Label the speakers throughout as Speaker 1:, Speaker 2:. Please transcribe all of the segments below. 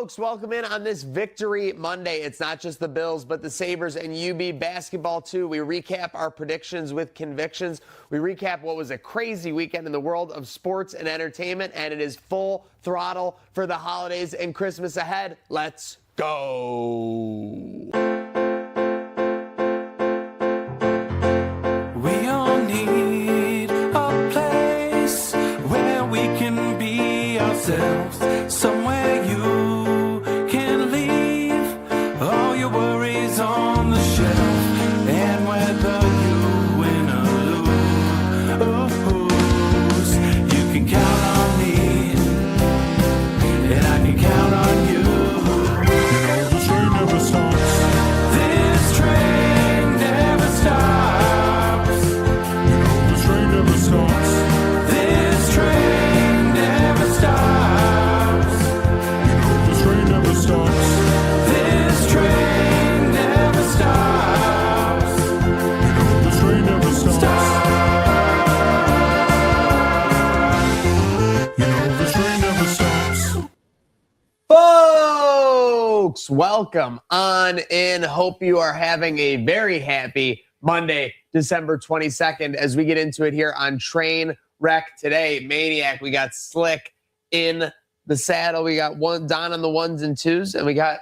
Speaker 1: Folks, welcome in on this Victory Monday. It's not just the Bills, but the Sabres and UB basketball, too. We recap our predictions with convictions. We recap what was a crazy weekend in the world of sports and entertainment, and it is full throttle for the holidays and Christmas ahead. Let's go.
Speaker 2: We all need a place where we can be ourselves, somewhere you can leave all your worries on the shelf, and whether you win or lose, you can count on me, and I can count on you.
Speaker 1: Folks, welcome on in. Hope you are having a very happy Monday, December 22nd, as we get into it here on Trainwreck today. Maniac, we got Slick in the saddle. We got Don on the ones and twos, and we got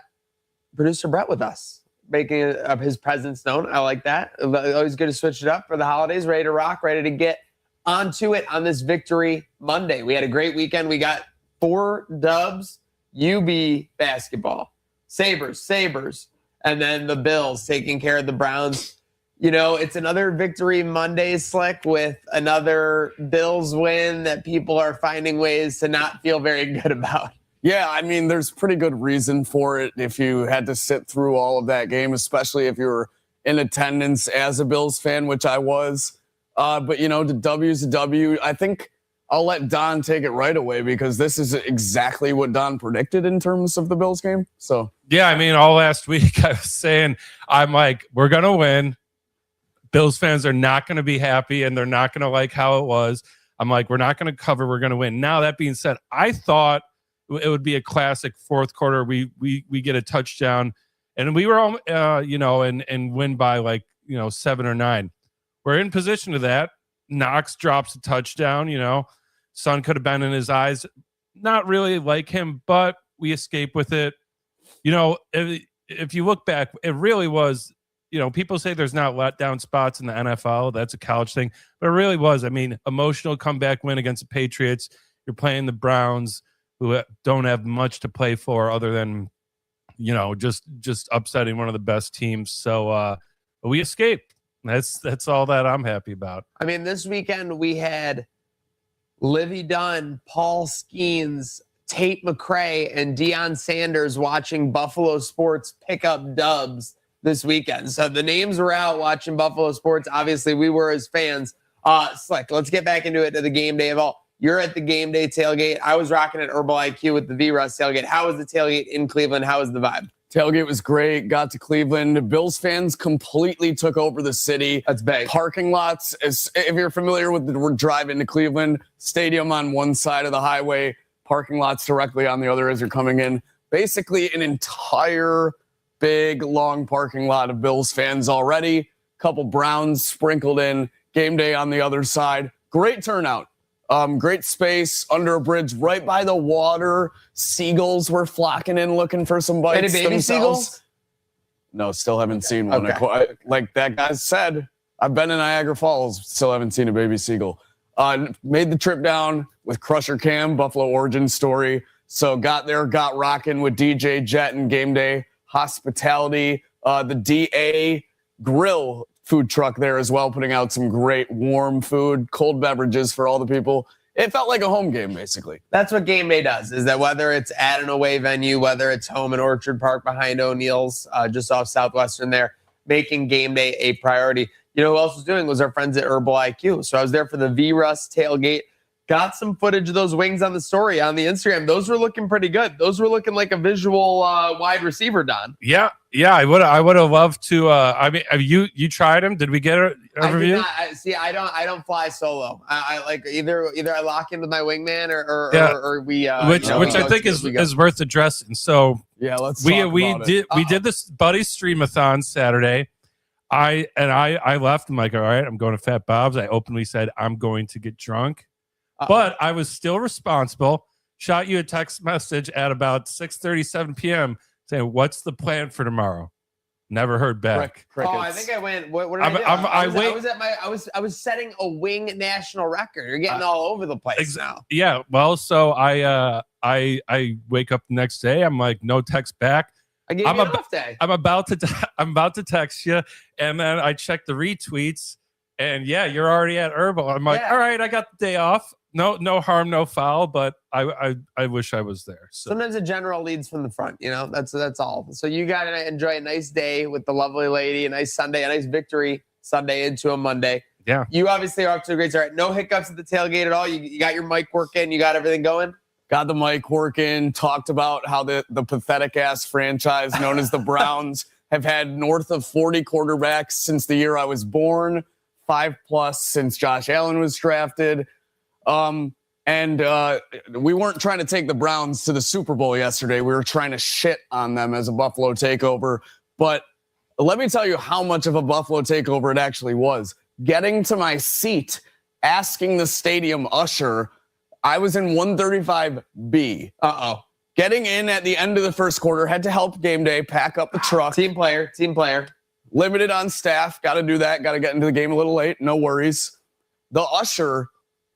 Speaker 1: producer Brett with us, making his presence known. I like that. Always good to switch it up for the holidays. Ready to rock, ready to get onto it on this Victory Monday. We had a great weekend. We got 4 dubs. UB basketball, Sabres, and then the Bills taking care of the Browns. You know, it's another Victory Monday, Slick, with another Bills win that people are finding ways to not feel very good about.
Speaker 3: Yeah, I mean, there's pretty good reason for it if you had to sit through all of that game, especially if you were in attendance as a Bills fan, which I was. But, you know, the W's a W. I think I'll let Don take it right away because this is exactly what Don predicted in terms of the Bills game. So,
Speaker 4: yeah, I mean, all last week I was saying, I'm like, we're going to win. Bills fans are not going to be happy and they're not going to like how it was. I'm like, we're not going to cover. We're going to win. Now, that being said, I thought it would be a classic fourth quarter. We get a touchdown and we were, and win by 7 or 9. We're in position to that. Knox drops a touchdown, sun could have been in his eyes. Not really like him, but we escape with it. If you look back, it really was, people say there's not letdown spots in the NFL. That's a college thing, but it really was. I mean, emotional comeback win against the Patriots. You're playing the Browns, who don't have much to play for other than, just upsetting one of the best teams. So we escaped. That's all that I'm happy about.
Speaker 1: I mean, this weekend we had Livy Dunn, Paul Skeens, Tate McRae, and Deion Sanders watching Buffalo sports pick up dubs this weekend. So the names were out watching Buffalo sports. Obviously, we were as fans. Slick, let's get back into it to the game day of all. You're at the game day tailgate. I was rocking at Herbal IQ with the V-Russ tailgate. How was the tailgate in Cleveland? How was the vibe?
Speaker 3: Tailgate was great. Got to Cleveland. Bills fans completely took over the city.
Speaker 1: That's big.
Speaker 3: Parking lots. If you're familiar with the drive into Cleveland, stadium on one side of the highway, parking lots directly on the other as you're coming in. Basically an entire big, long parking lot of Bills fans already. Couple Browns sprinkled in. Game day on the other side. Great turnout. Great space under a bridge right by the water. Seagulls were flocking in looking for some bites.
Speaker 1: Any baby seagulls?
Speaker 3: No, still haven't seen one.
Speaker 1: Okay.
Speaker 3: Like that guy said, I've been in Niagara Falls, still haven't seen a baby seagull. Made the trip down with Crusher Cam, Buffalo origin story. So got there, got rocking with DJ Jet and Game Day Hospitality. The DA Grill food truck there as well, putting out some great warm food, cold beverages for all the people. It felt like a home game, basically.
Speaker 1: That's what Game Day does, is that whether it's at an away venue, whether it's home in Orchard Park behind O'Neill's, just off Southwestern there, making Game Day a priority. You know who else was doing was our friends at Herbal IQ. So I was there for the V-Russ tailgate. Got some footage of those wings on the story on the Instagram. Those were looking pretty good. Those were looking like a visual wide receiver, Don.
Speaker 4: Yeah. I would have loved to. I mean, have you tried them? Did we get a review?
Speaker 1: I don't fly solo. I like either I lock into my wingman or we
Speaker 4: which I think is worth addressing. So
Speaker 3: yeah, let's
Speaker 4: we did this buddy streamathon Saturday. I left. I'm like, all right, I'm going to Fat Bob's. I openly said I'm going to get drunk. But I was still responsible. Shot you a text message at about 6:37 p.m. saying, "What's the plan for tomorrow?" Never heard back.
Speaker 1: Oh, I think I went. What did I do? I was setting a wing national record. You're getting all over the place now.
Speaker 4: Yeah. Well, so I wake up the next day. I'm like, no text back.
Speaker 1: I gave you an off day.
Speaker 4: I'm about to text you, and then I check the retweets, and yeah, you're already at Herbal. I'm like, all right, I got the day off. No harm, no foul, but I wish I was there. So.
Speaker 1: Sometimes a general leads from the front, that's all. So you got to enjoy a nice day with the lovely lady, a nice Sunday, a nice victory Sunday into a Monday.
Speaker 4: Yeah.
Speaker 1: You obviously are off to a great start. No hiccups at the tailgate at all. You got your mic working. You got everything going?
Speaker 3: Got the mic working. Talked about how the pathetic-ass franchise known as the Browns have had north of 40 quarterbacks since the year I was born, 5+ since Josh Allen was drafted. And And we weren't trying to take the Browns to the Super Bowl yesterday. We were trying to shit on them as a Buffalo takeover. But let me tell you how much of a Buffalo takeover it actually was. Getting to my seat, asking the stadium usher, I was in 135B. Getting in at the end of the first quarter, had to help game day, pack up the truck.
Speaker 1: Team player.
Speaker 3: Limited on staff. Got to do that. Got to get into the game a little late. No worries. The usher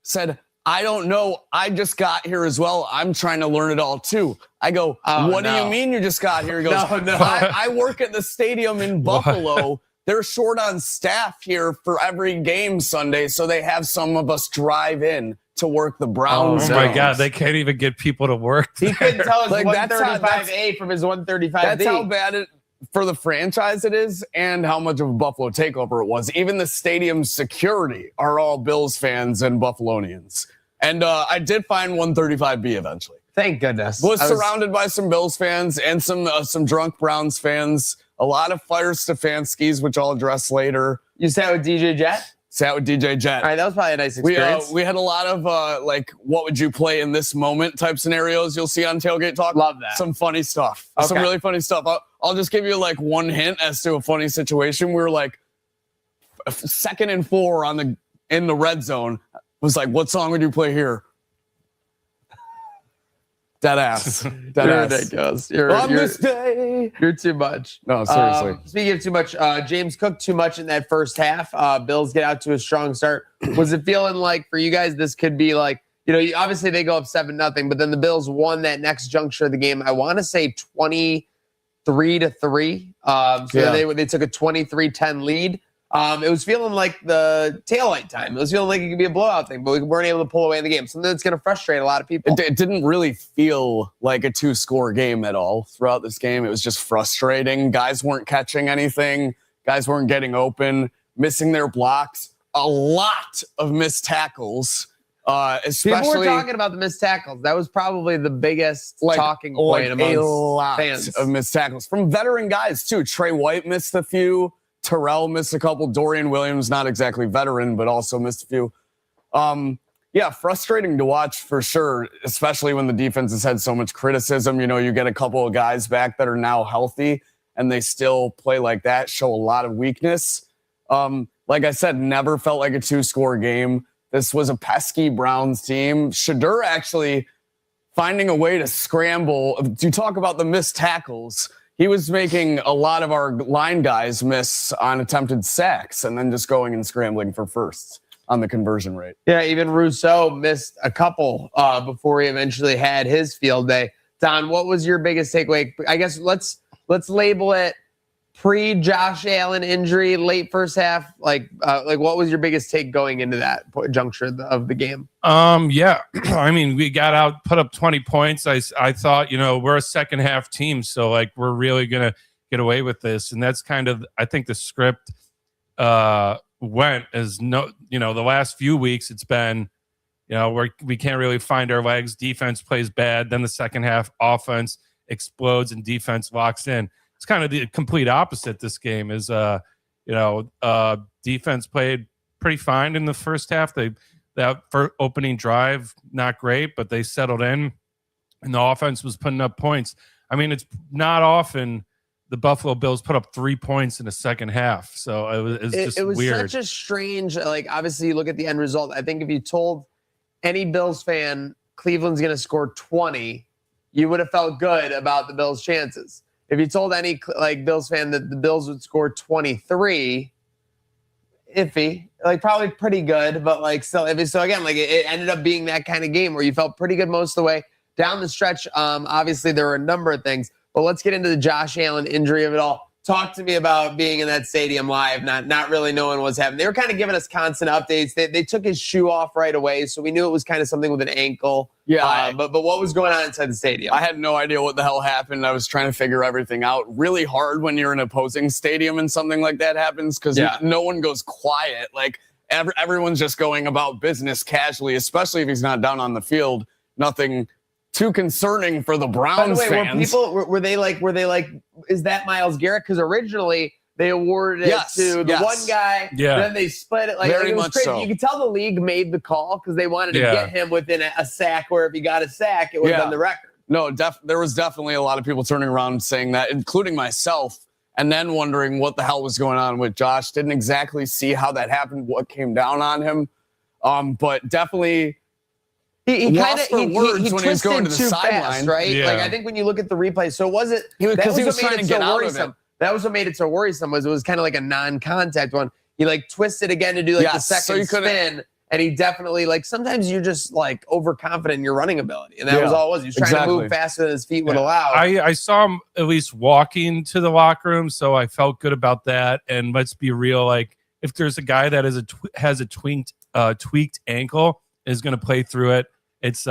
Speaker 3: said, I don't know. I just got here as well. I'm trying to learn it all too. I go, what do you mean you just got here? He goes, I work at the stadium in Buffalo. They're short on staff here for every game Sunday, so they have some of us drive in to work the Browns.
Speaker 4: Oh my God, they can't even get people to work.
Speaker 1: He couldn't tell us 135A from his 135B.
Speaker 3: That's how bad it for the franchise it is, and how much of a Buffalo takeover it was. Even the stadium's security are all Bills fans and Buffalonians. And I did find 135B eventually.
Speaker 1: Thank goodness.
Speaker 3: Was surrounded by some Bills fans and some drunk Browns fans. A lot of Fire Stefanskis, which I'll address later.
Speaker 1: You sat with DJ Jet?
Speaker 3: Sat with DJ Jet.
Speaker 1: All right, that was probably a nice experience.
Speaker 3: We had a lot of what would you play in this moment type scenarios you'll see on Tailgate Talk.
Speaker 1: Love that.
Speaker 3: Some funny stuff.
Speaker 1: Okay.
Speaker 3: Some really funny stuff. I'll just give you like one hint as to a funny situation. We were like 2nd and 4 in the red zone. Was like, what song would you play here? Dead ass.
Speaker 1: You're ridiculous.
Speaker 3: This day.
Speaker 1: You're too much.
Speaker 3: No, seriously.
Speaker 1: Speaking of too much, James cooked too much in that first half. Bills get out to a strong start. Was it feeling like for you guys this could be like, obviously they go up 7-0, but then the Bills won that next juncture of the game. I want to say 23-3. They took a 23-10 lead. It was feeling like the taillight time. It was feeling like it could be a blowout thing, but we weren't able to pull away in the game. Something that's going to frustrate a lot of people.
Speaker 3: It didn't really feel like a 2-score game at all throughout this game. It was just frustrating. Guys weren't catching anything. Guys weren't getting open, missing their blocks. A lot of missed tackles. Especially,
Speaker 1: people were talking about the missed tackles. That was probably the biggest talking point amongst
Speaker 3: a lot
Speaker 1: fans.
Speaker 3: of missed tackles from veteran guys too. Trey White missed a few. Terrell missed a couple. Dorian Williams, not exactly veteran, but also missed a few. Frustrating to watch for sure, especially when the defense has had so much criticism. You get a couple of guys back that are now healthy, and they still play like that, show a lot of weakness. Like I said, never felt like a 2-score game. This was a pesky Browns team. Shadur actually finding a way to scramble. To talk about the missed tackles, he was making a lot of our line guys miss on attempted sacks and then just going and scrambling for firsts on the conversion rate.
Speaker 1: Yeah, even Rousseau missed a couple before he eventually had his field day. Don, what was your biggest takeaway? I guess let's label it pre-Josh Allen injury, late first half. Like what was your biggest take going into that juncture of the game?
Speaker 4: Yeah, I mean, we got out, put up 20 points. I thought, we're a second half team, so like we're really gonna get away with this, and that's kind of, I think the script went as the last few weeks it's been, we can't really find our legs. Defense plays bad, then the second half offense explodes and defense locks in. It's kind of the complete opposite. This game is, defense played pretty fine in the first half. That first opening drive, not great, but they settled in, and the offense was putting up points. I mean, it's not often the Buffalo Bills put up 3 points in the second half, so it was
Speaker 1: weird. Such a strange. Like, obviously, you look at the end result. I think if you told any Bills fan Cleveland's going to score 20, you would have felt good about the Bills' chances. If you told any Bills fan that the Bills would score 23, iffy, probably pretty good, but still iffy. So again, it ended up being that kind of game where you felt pretty good most of the way down the stretch. Obviously there were a number of things, but let's get into the Josh Allen injury of it all. Talk to me about being in that stadium live, not really knowing what's happening. They were kind of giving us constant updates. They took his shoe off right away, so we knew it was kind of something with an ankle.
Speaker 3: Yeah.
Speaker 1: But what was going on inside the stadium?
Speaker 3: I had no idea what the hell happened. I was trying to figure everything out. Really hard when you're in an opposing stadium and something like that happens because no one goes quiet. Everyone's just going about business casually, especially if he's not down on the field. Nothing too concerning for the Browns
Speaker 1: By the way,
Speaker 3: fans.
Speaker 1: were they like, is that Myles Garrett? Because originally they awarded it to the one guy.
Speaker 4: Yeah.
Speaker 1: Then they split it. Like,
Speaker 3: Very
Speaker 1: it was
Speaker 3: much
Speaker 1: crazy.
Speaker 3: so.
Speaker 1: You could tell the league made the call because they wanted to get him within a sack, where if he got a sack, it would have been the record.
Speaker 3: No, there was definitely a lot of people turning around saying that, including myself, and then wondering what the hell was going on with Josh. Didn't exactly see how that happened, what came down on him. But definitely
Speaker 1: he
Speaker 3: lost for words when he was going to the
Speaker 1: too
Speaker 3: sideline,
Speaker 1: fast, right?
Speaker 4: Yeah.
Speaker 1: Like, I think when you look at the replay, so was it
Speaker 3: because he was
Speaker 1: what made
Speaker 3: trying to
Speaker 1: it
Speaker 3: get
Speaker 1: so
Speaker 3: out
Speaker 1: worrisome.
Speaker 3: of it.
Speaker 1: That was what made it so worrisome. Was it was kind of like a non-contact one. He like twisted again to do like the second spin, and he definitely like sometimes you're just like overconfident in your running ability, and that was all it was. He was trying to move faster than his feet would allow.
Speaker 4: I saw him at least walking to the locker room, so I felt good about that. And let's be real, like if there's a guy that has a tweaked ankle, is going to play through it. It's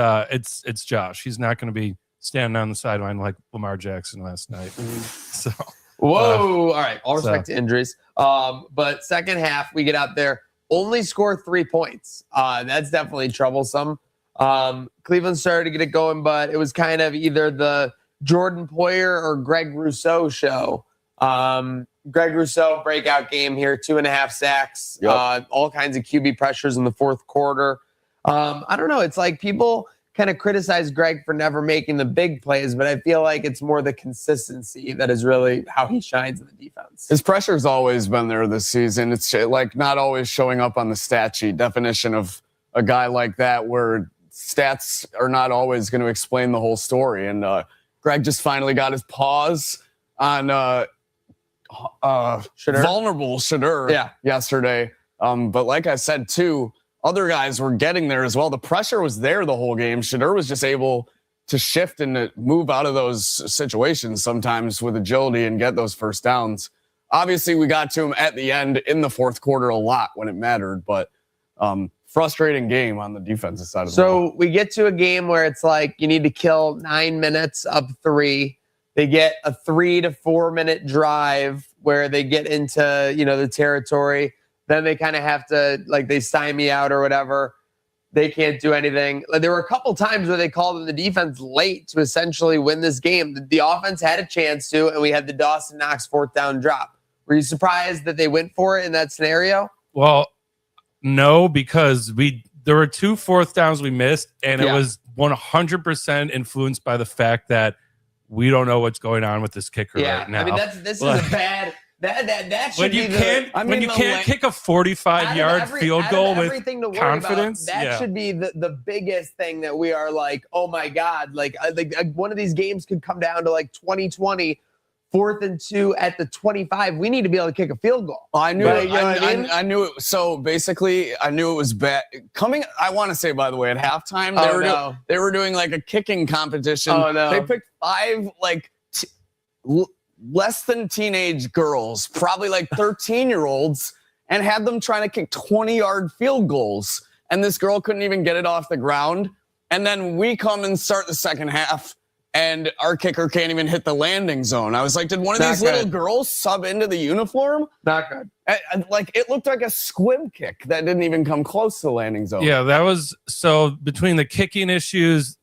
Speaker 4: Josh. He's not going to be standing on the sideline like Lamar Jackson last night. So,
Speaker 1: whoa! All right, all respect to injuries. But second half, we get out there, only score 3 points. That's definitely troublesome. Cleveland started to get it going, but it was kind of either the Jordan Poyer or Greg Rousseau show. Greg Rousseau breakout game here, 2.5 sacks, all kinds of QB pressures in the fourth quarter. I don't know. It's like people kind of criticize Greg for never making the big plays, but I feel like it's more the consistency that is really how he shines in the defense.
Speaker 3: His pressure's always been there this season. It's like not always showing up on the stat sheet. Definition of a guy like that, where stats are not always going to explain the whole story. And Greg just finally got his paws on vulnerable Shedeur yesterday. But like I said, too, other guys were getting there as well. The pressure was there the whole game. Shedeur was just able to shift and to move out of those situations sometimes with agility and get those first downs. Obviously, we got to him at the end in the fourth quarter a lot when it mattered, but frustrating game on the defensive side of the ball.
Speaker 1: So we get to a game where it's like you need to kill 9 minutes up 3. They get a 3 to 4 minute drive where they get into, the territory. Then they kind of have to, like, they stymie out or whatever. They can't do anything. There were a couple times where they called in the defense late to essentially win this game. The offense had a chance to, and we had the Dawson Knox 4th down drop. Were you surprised that they went for it in that scenario?
Speaker 4: Well, no, because there were 2 4th downs we missed, and it was 100% influenced by the fact that we don't know what's going on with this kicker right now.
Speaker 1: I mean, this is a bad. That should
Speaker 4: when
Speaker 1: be
Speaker 4: when you can't kick a 45-yard field goal with confidence.
Speaker 1: That should be the biggest thing that we are like, oh my God, like one of these games could come down to like 2020, 4th and 2 at the 25. We need to be able to kick a field goal.
Speaker 3: I knew it. I knew it. So basically, I knew it was bad. I want to say, by the way, at halftime, they were doing like a kicking competition.
Speaker 1: Oh, no.
Speaker 3: They picked 5 less than teenage girls, probably like 13-year-olds, and had them trying to kick 20-yard field goals. And this girl couldn't even get it off the ground. And then we come and start the second half, and our kicker can't even hit the landing zone. I was like, did one of these little girls sub into the uniform?
Speaker 1: Not good.
Speaker 3: It looked like a squib kick that didn't even come close to the landing zone.
Speaker 4: Yeah, that was so between the kicking issues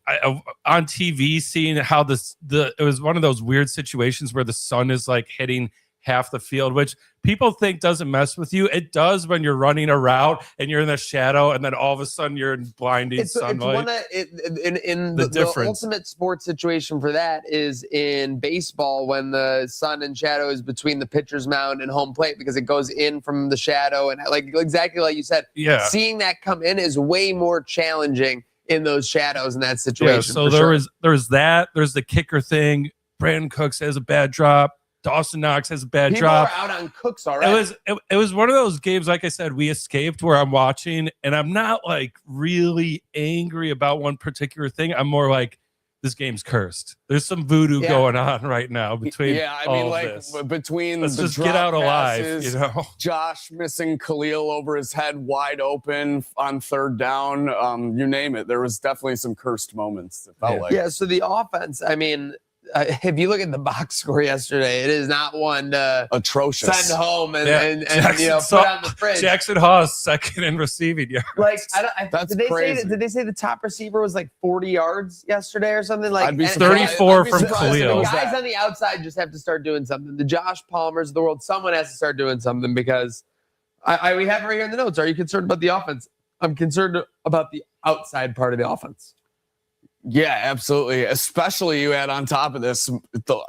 Speaker 4: on TV, seeing how it was one of those weird situations where the sun is like hitting half the field, which people think doesn't mess with you. It does when you're running a route and you're in the shadow, and then all of a sudden you're in blinding sunlight.
Speaker 1: The ultimate sports situation for that is in baseball when the sun and shadow is between the pitcher's mound and home plate, because it goes in from the shadow, and like exactly like you said, seeing that come in is way more challenging in those shadows in that situation.
Speaker 4: Yeah, so there's the kicker thing. Brandon Cooks has a bad drop. Dawson Knox has a bad drop.
Speaker 1: People are out on Cooks already.
Speaker 4: It was one of those games, like I said, we escaped, where I'm watching and I'm not like really angry about one particular thing. I'm more like, this game's cursed. There's some voodoo going on right now between
Speaker 3: between
Speaker 4: let's
Speaker 3: the
Speaker 4: just get out
Speaker 3: passes,
Speaker 4: alive,
Speaker 3: Josh missing Khalil over his head wide open on 3rd down, you name it. There was definitely some cursed moments. It felt like.
Speaker 1: Yeah, so the offense, I mean, if you look at the box score yesterday, it is not one to
Speaker 3: Atrocious.
Speaker 1: send home and,
Speaker 4: Yeah,
Speaker 1: and
Speaker 4: Jackson,
Speaker 1: put on the fridge.
Speaker 4: Jackson Hawes second in receiving yards.
Speaker 1: Like,
Speaker 3: That's
Speaker 1: did
Speaker 3: crazy.
Speaker 1: they say the top receiver was like 40 yards yesterday or something? Like,
Speaker 3: I'd be
Speaker 1: and-
Speaker 3: surprised.
Speaker 4: 34
Speaker 3: I'd be
Speaker 4: from
Speaker 3: surprised if it
Speaker 4: Khalil.
Speaker 3: was
Speaker 1: Guys
Speaker 3: that.
Speaker 1: on the outside just have to start doing something. The Josh Palmers of the world, someone has to start doing something because we have it right here in the notes. Are you concerned about the offense? I'm concerned about the outside part of the offense.
Speaker 3: Yeah, absolutely. Especially you add on top of this,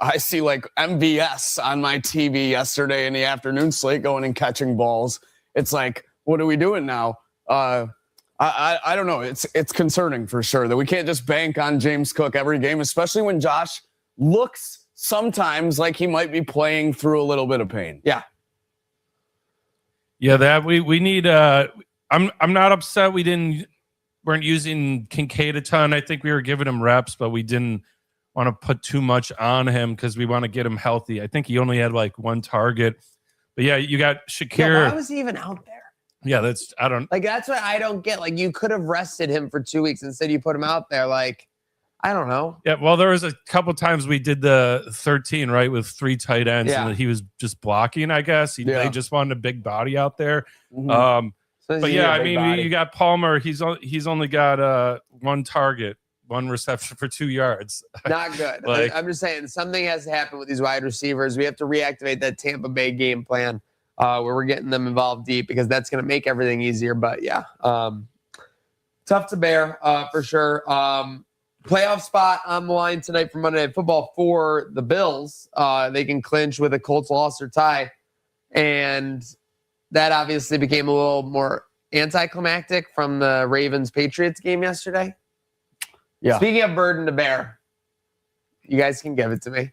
Speaker 3: I see like MVS on my TV yesterday in the afternoon slate going and catching balls. It's like, what are we doing now? I don't know. It's concerning for sure that we can't just bank on James Cook every game, especially when Josh looks sometimes like he might be playing through a little bit of pain.
Speaker 1: Yeah.
Speaker 4: Yeah, that we need. I'm not upset weren't using Kincaid a ton. I think we were giving him reps, but we didn't want to put too much on him because we want to get him healthy. I think he only had like one target. But yeah, you got Shakir.
Speaker 1: Yeah, why was he even out there?
Speaker 4: Yeah, that's
Speaker 1: That's what I don't get. Like, you could have rested him for 2 weeks. Instead, you put him out there. Like, I don't know.
Speaker 4: Yeah, well, there was a couple times we did the 13, right, with 3 tight ends,
Speaker 1: Yeah.
Speaker 4: and he was just blocking, I guess. They just wanted a big body out there.
Speaker 3: Mm-hmm.
Speaker 4: But yeah, I mean, you got Palmer. He's only got one target, 1 reception for 2 yards.
Speaker 1: Not good.
Speaker 4: Like-
Speaker 1: I'm just saying something has to happen with these wide receivers. We have to reactivate that Tampa Bay game plan where we're getting them involved deep because that's going to make everything easier. But yeah, tough to bear for sure. Playoff spot on the line tonight for Monday Night Football for the Bills. They can clinch with a Colts loss or tie. And that obviously became a little more anticlimactic from the Ravens-Patriots game yesterday.
Speaker 3: Yeah.
Speaker 1: Speaking of burden to bear, you guys can give it to me.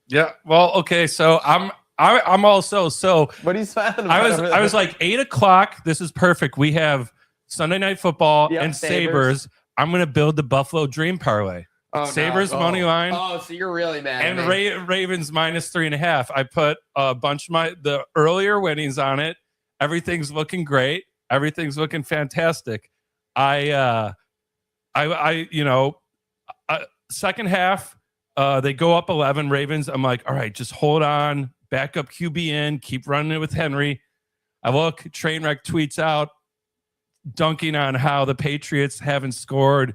Speaker 4: Yeah. Well, okay. So I'm also
Speaker 1: What are you smiling about?
Speaker 4: I was like 8:00. This is perfect. We have Sunday Night Football
Speaker 1: Yep,
Speaker 4: and
Speaker 1: Sabres.
Speaker 4: Sabres. I'm gonna build the Buffalo Dream parlay.
Speaker 1: Oh, no.
Speaker 4: Sabres money line.
Speaker 1: Oh, so you're really mad.
Speaker 4: And
Speaker 1: at me.
Speaker 4: Ravens -3.5. I put a bunch of the earlier winnings on it. Everything's looking great. Everything's looking fantastic. Second half, they go up 11 Ravens. I'm like, all right, just hold on, back up QB in, keep running it with Henry. I look, Trainwreck tweets out, dunking on how the Patriots haven't scored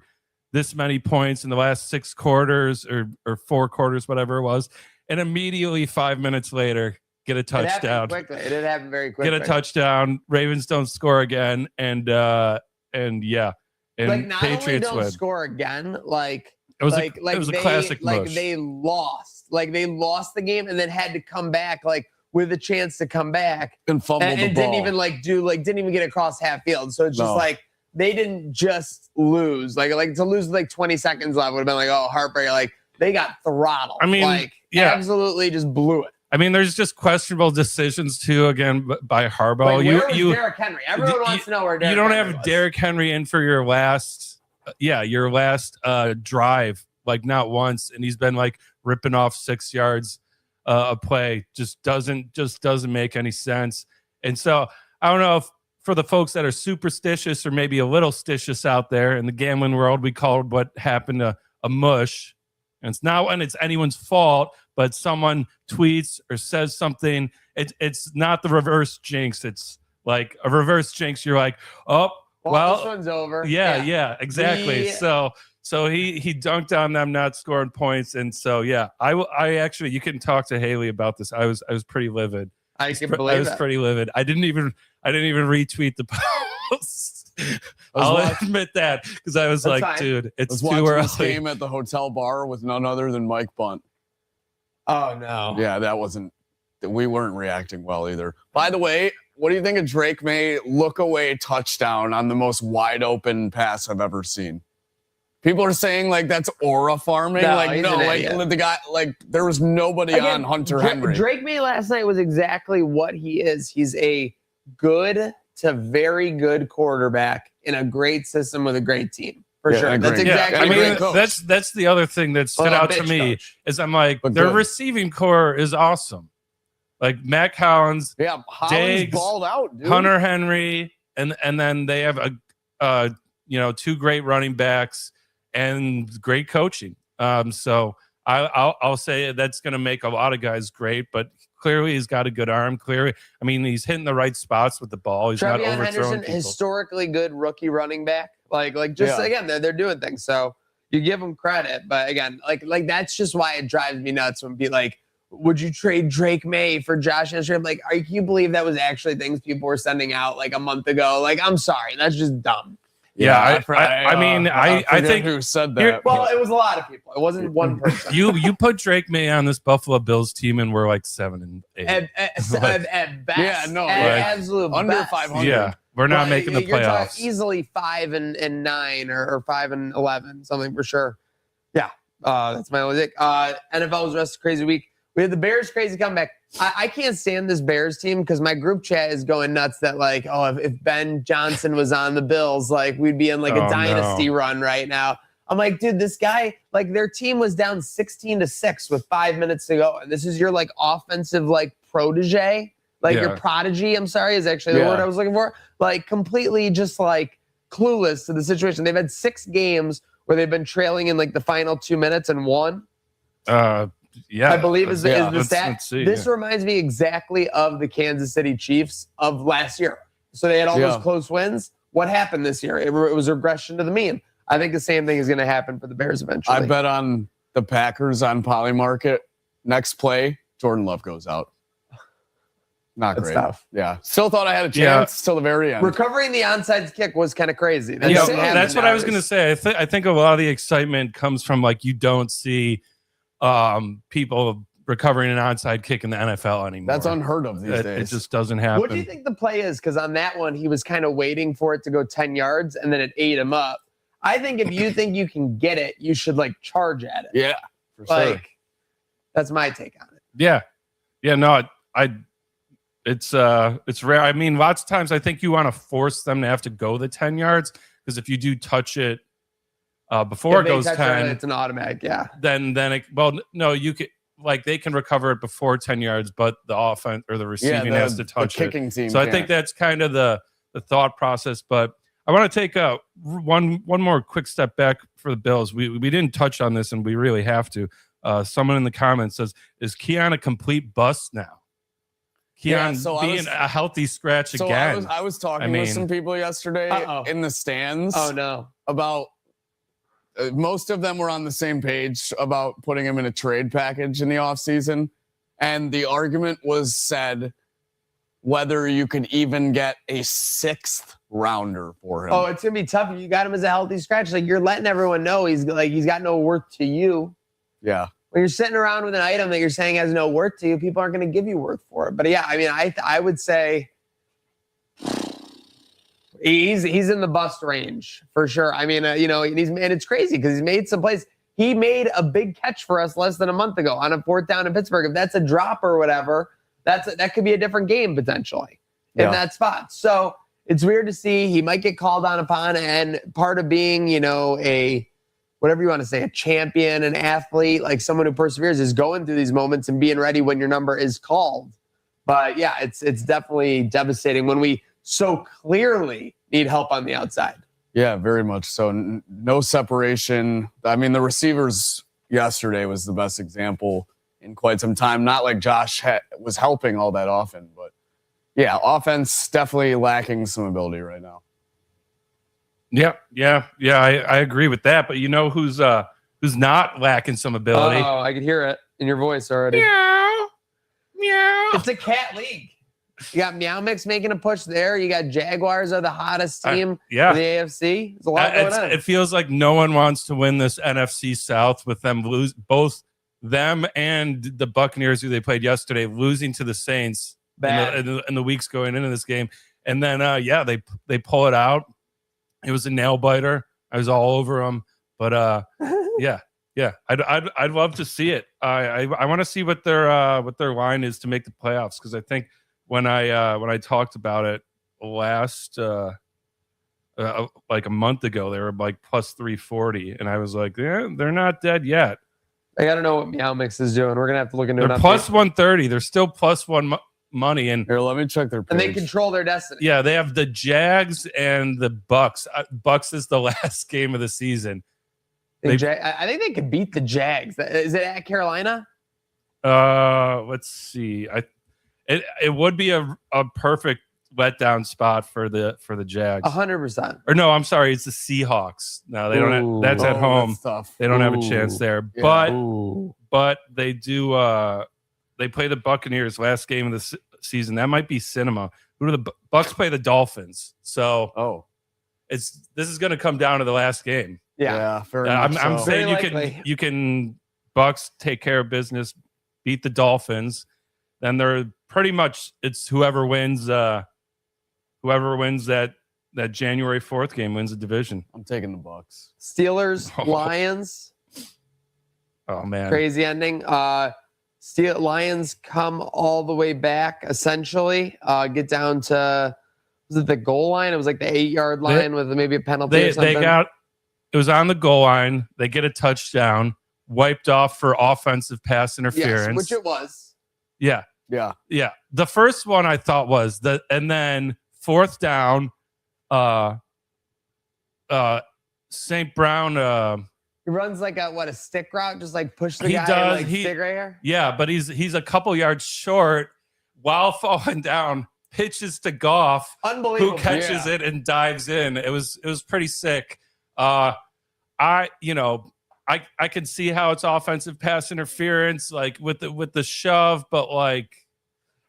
Speaker 4: this many points in the last 6 quarters or 4 quarters, whatever it was. And immediately 5 minutes later, get a
Speaker 1: It
Speaker 4: touchdown.
Speaker 1: happened quickly. It did happen very quickly.
Speaker 4: Get a touchdown. Ravens don't score again. And yeah. And
Speaker 1: Like, not
Speaker 4: Patriots
Speaker 1: only don't
Speaker 4: win.
Speaker 1: score again, like
Speaker 4: It was
Speaker 1: like
Speaker 4: it was
Speaker 1: they,
Speaker 4: a classic
Speaker 1: like
Speaker 4: mush.
Speaker 1: they lost. Like they lost the game and then had to come back like with a chance to come back
Speaker 3: And fumbled
Speaker 1: and
Speaker 3: the ball.
Speaker 1: didn't even get across half field. So it's just
Speaker 3: No.
Speaker 1: like they didn't just lose. Like to lose with like 20 seconds left would have been like, oh, heartbreak. Like they got throttled.
Speaker 4: I mean,
Speaker 1: like
Speaker 4: yeah.
Speaker 1: absolutely just blew it.
Speaker 4: I mean, there's just questionable decisions too. Again, by Harbaugh.
Speaker 1: Like, where was Derrick Henry? Everyone
Speaker 4: you-
Speaker 1: wants to know where Derrick
Speaker 4: you don't
Speaker 1: Henry
Speaker 4: have
Speaker 1: was.
Speaker 4: Derrick Henry in for your last drive, like not once, and he's been like ripping off 6 yards a play. Just doesn't make any sense. And so I don't know if for the folks that are superstitious or maybe a little stitious out there in the gambling world, we called what happened a mush. And it's not when it's anyone's fault, but someone tweets or says something. It's not the reverse jinx. It's like a reverse jinx. You're like, oh, well,
Speaker 1: this one's over.
Speaker 4: yeah, exactly. So he dunked on them not scoring points, and so yeah, I actually, you can talk to Haley about this. I was pretty livid.
Speaker 1: I can
Speaker 4: I
Speaker 1: believe
Speaker 4: was
Speaker 1: that.
Speaker 4: pretty livid. I didn't even retweet the post. I'll admit that because I was
Speaker 1: That's
Speaker 4: like,
Speaker 1: fine.
Speaker 4: dude,
Speaker 3: I
Speaker 4: it's
Speaker 3: was
Speaker 4: too
Speaker 3: watching this
Speaker 4: early.
Speaker 3: game at the hotel bar with none other than Mike Bunt.
Speaker 1: Oh no.
Speaker 3: Yeah, we weren't reacting well either. By the way, what do you think of Drake May look away touchdown on the most wide open pass I've ever seen? People are saying like that's aura farming.
Speaker 1: No,
Speaker 3: like
Speaker 1: he's
Speaker 3: no,
Speaker 1: an
Speaker 3: like
Speaker 1: idiot.
Speaker 3: the guy, like there was nobody on Hunter Henry.
Speaker 1: Drake May last night was exactly what he is. He's a good to very good quarterback in a great system with a great team. For
Speaker 3: Yeah, I
Speaker 1: sure.
Speaker 3: agree.
Speaker 1: That's
Speaker 3: Yeah,
Speaker 1: exactly
Speaker 4: I
Speaker 3: and
Speaker 1: what
Speaker 3: great
Speaker 4: mean,
Speaker 3: coach.
Speaker 4: that's the other thing that stood
Speaker 1: Well,
Speaker 4: out to
Speaker 1: bitch
Speaker 4: me
Speaker 1: coach.
Speaker 4: is I'm like,
Speaker 3: But
Speaker 4: their
Speaker 3: good.
Speaker 4: receiving core is awesome. Like Mac Collins,
Speaker 3: Yeah, Hollins
Speaker 4: Diggs,
Speaker 3: balled out, dude.
Speaker 4: Hunter Henry, and then they have 2 great running backs and great coaching. So I'll say that's going to make a lot of guys great, but clearly he's got a good arm. Clearly, I mean, he's hitting the right spots with the ball. He's not
Speaker 1: Trevion
Speaker 4: overthrowing
Speaker 1: Henderson,
Speaker 4: people.
Speaker 1: historically good rookie running back. Again, they're doing things. So you give them credit, but again, like that's just why it drives me nuts when people like, would you trade Drake May for Josh Henderson? I'm like, can you believe that was actually things people were sending out like a month ago? Like, I'm sorry, that's just dumb.
Speaker 4: Yeah, I think
Speaker 3: who said that.
Speaker 1: Well, it was a lot of people. It wasn't one person.
Speaker 4: you put Drake May on this Buffalo Bills team, and we're like 7 and 8
Speaker 1: at best.
Speaker 3: Yeah, no,
Speaker 1: at absolute
Speaker 3: under
Speaker 1: best.
Speaker 3: 500.
Speaker 4: Yeah, we're not making the
Speaker 1: you're
Speaker 4: playoffs.
Speaker 1: talking easily 5 and 9 or 5 and 11, something for sure. Yeah, that's my only take. NFL's rest of crazy week. We had the Bears crazy comeback. I can't stand this Bears team because my group chat is going nuts that like, if Ben Johnson was on the Bills, like we'd be in like a dynasty run right now. I'm like, dude, this guy, like their team was down 16-6 with 5 minutes to go. And this is your like offensive like protege, like your prodigy, I'm sorry, is actually the word I was looking for. Like completely just like clueless to the situation. They've had 6 games where they've been trailing in like the final 2 minutes and won.
Speaker 4: Yeah,
Speaker 1: I believe is the stat.
Speaker 4: Let's see,
Speaker 1: this reminds me exactly of the Kansas City Chiefs of last year. So they had all those close wins. What happened this year? It was a regression to the mean. I think the same thing is going to happen for the Bears eventually.
Speaker 3: I bet on the Packers on Polymarket. Next play, Jordan Love goes out. Not
Speaker 1: That's
Speaker 3: great.
Speaker 1: tough.
Speaker 3: Yeah. Still thought I had a chance till the very end.
Speaker 1: Recovering the onside kick was kind of crazy.
Speaker 4: That's what I was going to say. I think a lot of the excitement comes from like you don't see people recovering an onside kick in the NFL anymore.
Speaker 3: That's unheard of these days.
Speaker 4: It just doesn't happen.
Speaker 1: What do you think the play is? Because on that one, he was kind of waiting for it to go 10 yards, and then it ate him up. I think if you think you can get it, you should like charge at it.
Speaker 3: Yeah, for
Speaker 1: like,
Speaker 3: sure.
Speaker 1: That's my take on it.
Speaker 4: Yeah. No, it's rare. I mean, lots of times I think you want to force them to have to go the 10 yards because if you do touch it before it goes 10,
Speaker 1: it's an automatic. Yeah.
Speaker 4: Then you could like they can recover it before 10 yards, but the offense or the receiving has to touch
Speaker 3: the kicking team.
Speaker 4: So I think that's kind of the thought process. But I want to take one more quick step back for the Bills. We didn't touch on this, and we really have to. Someone in the comments says, "Is Keon a complete bust now?" Keon being a healthy scratch again.
Speaker 3: I was talking with some people yesterday in the stands.
Speaker 1: Oh no!
Speaker 3: About most of them were on the same page about putting him in a trade package in the offseason. And the argument was said whether you could even get a 6th rounder for him.
Speaker 1: Oh, it's going to be tough if you got him as a healthy scratch. Like you're letting everyone know he's got no worth to you.
Speaker 3: Yeah.
Speaker 1: When you're sitting around with an item that you're saying has no worth to you, people aren't going to give you worth for it. But yeah, I mean, I would say he's in the bust range for sure. I mean, and it's crazy because he's made some plays. He made a big catch for us less than a month ago on a 4th down in Pittsburgh. If that's a drop or whatever, that could be a different game potentially in that spot. So it's weird to see. He might get called on upon, and part of being, a whatever you want to say, a champion, an athlete, like someone who perseveres is going through these moments and being ready when your number is called. But yeah, it's definitely devastating when we so clearly need help on the outside.
Speaker 3: Yeah, very much so. No separation. I mean, the receivers yesterday was the best example in quite some time. Not like Josh was helping all that often, but yeah, offense definitely lacking some ability right now.
Speaker 4: Yeah. I agree with that. But you know who's not lacking some ability?
Speaker 1: Oh, I could hear it in your voice already.
Speaker 4: Meow.
Speaker 1: It's a cat league. You got Meow Mix making a push there. You got Jaguars are the hottest team in the AFC. There's a lot going on.
Speaker 4: It feels like no one wants to win this NFC South with them both them and the Buccaneers, who they played yesterday, losing to the Saints in the weeks going into this game. And then, they pull it out. It was a nail biter. I was all over them. But, I'd love to see it. I want to see what their line is to make the playoffs, because I think when I talked about it last like a month ago, they were like plus 340, and I was like, they're not dead yet.
Speaker 1: I got to know what Meow Mix is doing. We're gonna have to look into it.
Speaker 4: They're plus 130. They're still plus one money, and
Speaker 3: here, let me check their page.
Speaker 1: And they control their destiny.
Speaker 4: Yeah, they have the Jags and the Bucks. Bucks is the last game of the season,
Speaker 1: I think they could beat the Jags. Is it at Carolina?
Speaker 4: Let's see. It would be a perfect letdown spot for the Jags.
Speaker 1: 100%.
Speaker 4: Or no, I'm sorry, it's the Seahawks. No, they don't. That's at home.
Speaker 3: That's tough.
Speaker 4: They don't have a chance there.
Speaker 3: Yeah.
Speaker 4: But they do. They play the Buccaneers last game of the season. That might be cinema. Who do the Bucks play? The Dolphins. So this is going to come down to the last game.
Speaker 1: Yeah.
Speaker 3: Fair
Speaker 4: I'm
Speaker 3: enough.
Speaker 4: saying
Speaker 1: Very
Speaker 4: you can Bucks take care of business, beat the Dolphins, then they're pretty much it's whoever wins that January 4th game wins the division.
Speaker 3: I'm taking the Bucks.
Speaker 1: Steelers, Lions.
Speaker 4: Oh man,
Speaker 1: Crazy ending. Lions come all the way back essentially. Get down to was it the goal line? It was like the 8-yard line with maybe a penalty or something.
Speaker 4: It was on the goal line. They get a touchdown, wiped off for offensive pass interference.
Speaker 1: Yes, which it was.
Speaker 4: Yeah.
Speaker 3: Yeah.
Speaker 4: The first one I thought was and then fourth down, St. Brown.
Speaker 1: He runs like a stick route, just like push the
Speaker 4: He
Speaker 1: guy
Speaker 4: does.
Speaker 1: and stick right here.
Speaker 4: Yeah, but he's a couple yards short while falling down. Pitches to Goff,
Speaker 1: Unbelievable.
Speaker 4: who catches it and dives in. It was pretty sick. I can see how it's offensive pass interference, like with the shove, but like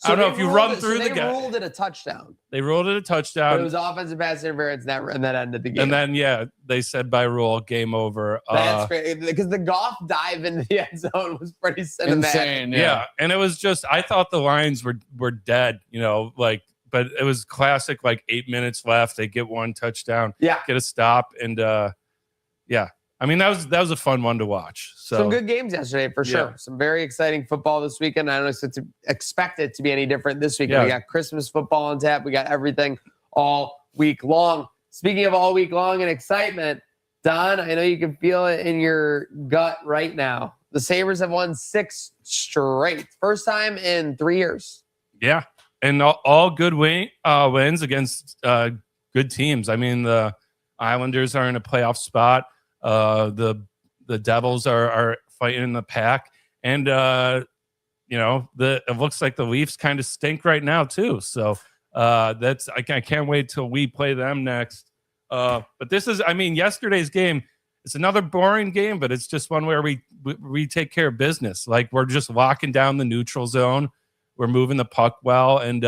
Speaker 4: I don't know if you run through the guy.
Speaker 1: They ruled it a touchdown.
Speaker 4: They ruled it a touchdown.
Speaker 1: But it was offensive pass interference, and that ended the game.
Speaker 4: And then they said by rule, game over.
Speaker 1: That's great because the Goff dive into the end zone was pretty cinematic.
Speaker 3: Insane.
Speaker 4: Yeah, and it was just I thought the Lions were dead, but it was classic. Like 8 minutes left, they get one touchdown, get a stop, and I mean, that was a fun one to watch. So
Speaker 1: some good games yesterday for sure. Yeah. Some very exciting football this weekend. I don't expect it to be any different this weekend. Yeah. We got Christmas football on tap. We got everything all week long. Speaking of all week long and excitement, Don, I know you can feel it in your gut right now. The Sabres have won 6 straight. First time in 3 years.
Speaker 4: Yeah, and all good wins against good teams. I mean, the Islanders are in a playoff spot. The Devils are fighting in the pack, and it looks like the Leafs kind of stink right now too. So I can't wait till we play them next. But this is, yesterday's game. It's another boring game, but it's just one where we take care of business. Like we're just locking down the neutral zone. We're moving the puck well, and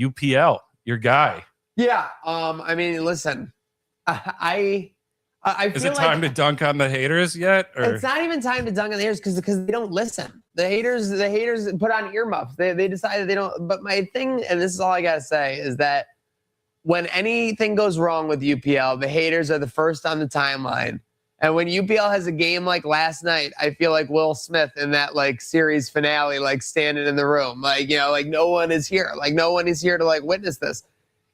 Speaker 4: UPL, your guy.
Speaker 1: Yeah. Listen, I feel
Speaker 4: is it time to dunk on the haters yet? Or?
Speaker 1: It's not even time to dunk on the haters because they don't listen. The haters put on earmuffs. They decided they don't. But my thing, and this is all I gotta say, is that when anything goes wrong with UPL, the haters are the first on the timeline. And when UPL has a game like last night, I feel like Will Smith in that series finale, standing in the room, no one is here. No one is here to witness this.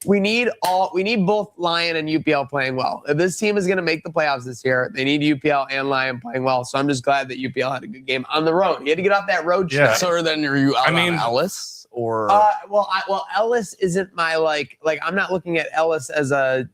Speaker 1: We need both Lion and UPL playing well. If this team is going to make the playoffs this year, they need UPL and Lion playing well. So I'm just glad that UPL had a good game on the road. You had to get off that road trip.
Speaker 3: Yeah. So then are you out on Ellis or?
Speaker 1: Well, Ellis isn't my I'm not looking at Ellis as a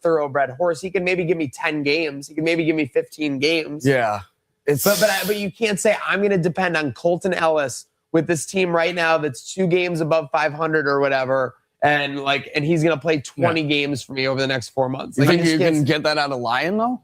Speaker 1: thoroughbred horse. He can maybe give me 10 games. He can maybe give me 15 games.
Speaker 3: Yeah.
Speaker 1: But you can't say I'm going to depend on Colton Ellis with this team right now that's 2 games above 500 or whatever. And he's gonna play 20 games for me over the next 4 months.
Speaker 3: You think you can get that out of Lion though?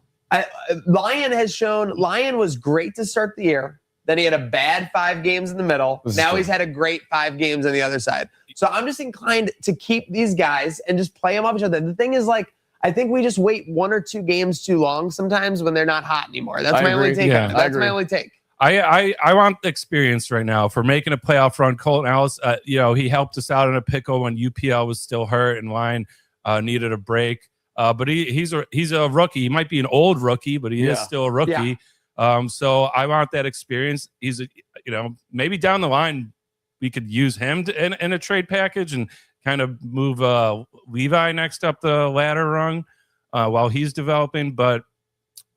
Speaker 1: Lion was great to start the year. Then he had a bad 5 games in the middle. Now he's had a great 5 games on the other side. So I'm just inclined to keep these guys and just play them off each other. The thing is, I think we just wait 1 or 2 games too long sometimes when they're not hot anymore. That's my only take.
Speaker 4: Yeah,
Speaker 1: that's my only take.
Speaker 4: I want the experience right now for making a playoff run. Colton Ellis, he helped us out in a pickle when UPL was still hurt and Lion needed a break. But he's a rookie. He might be an old rookie, but he is still a rookie. Yeah. So I want that experience. He's maybe down the line we could use him in a trade package and kind of move Levi next up the ladder rung while he's developing. But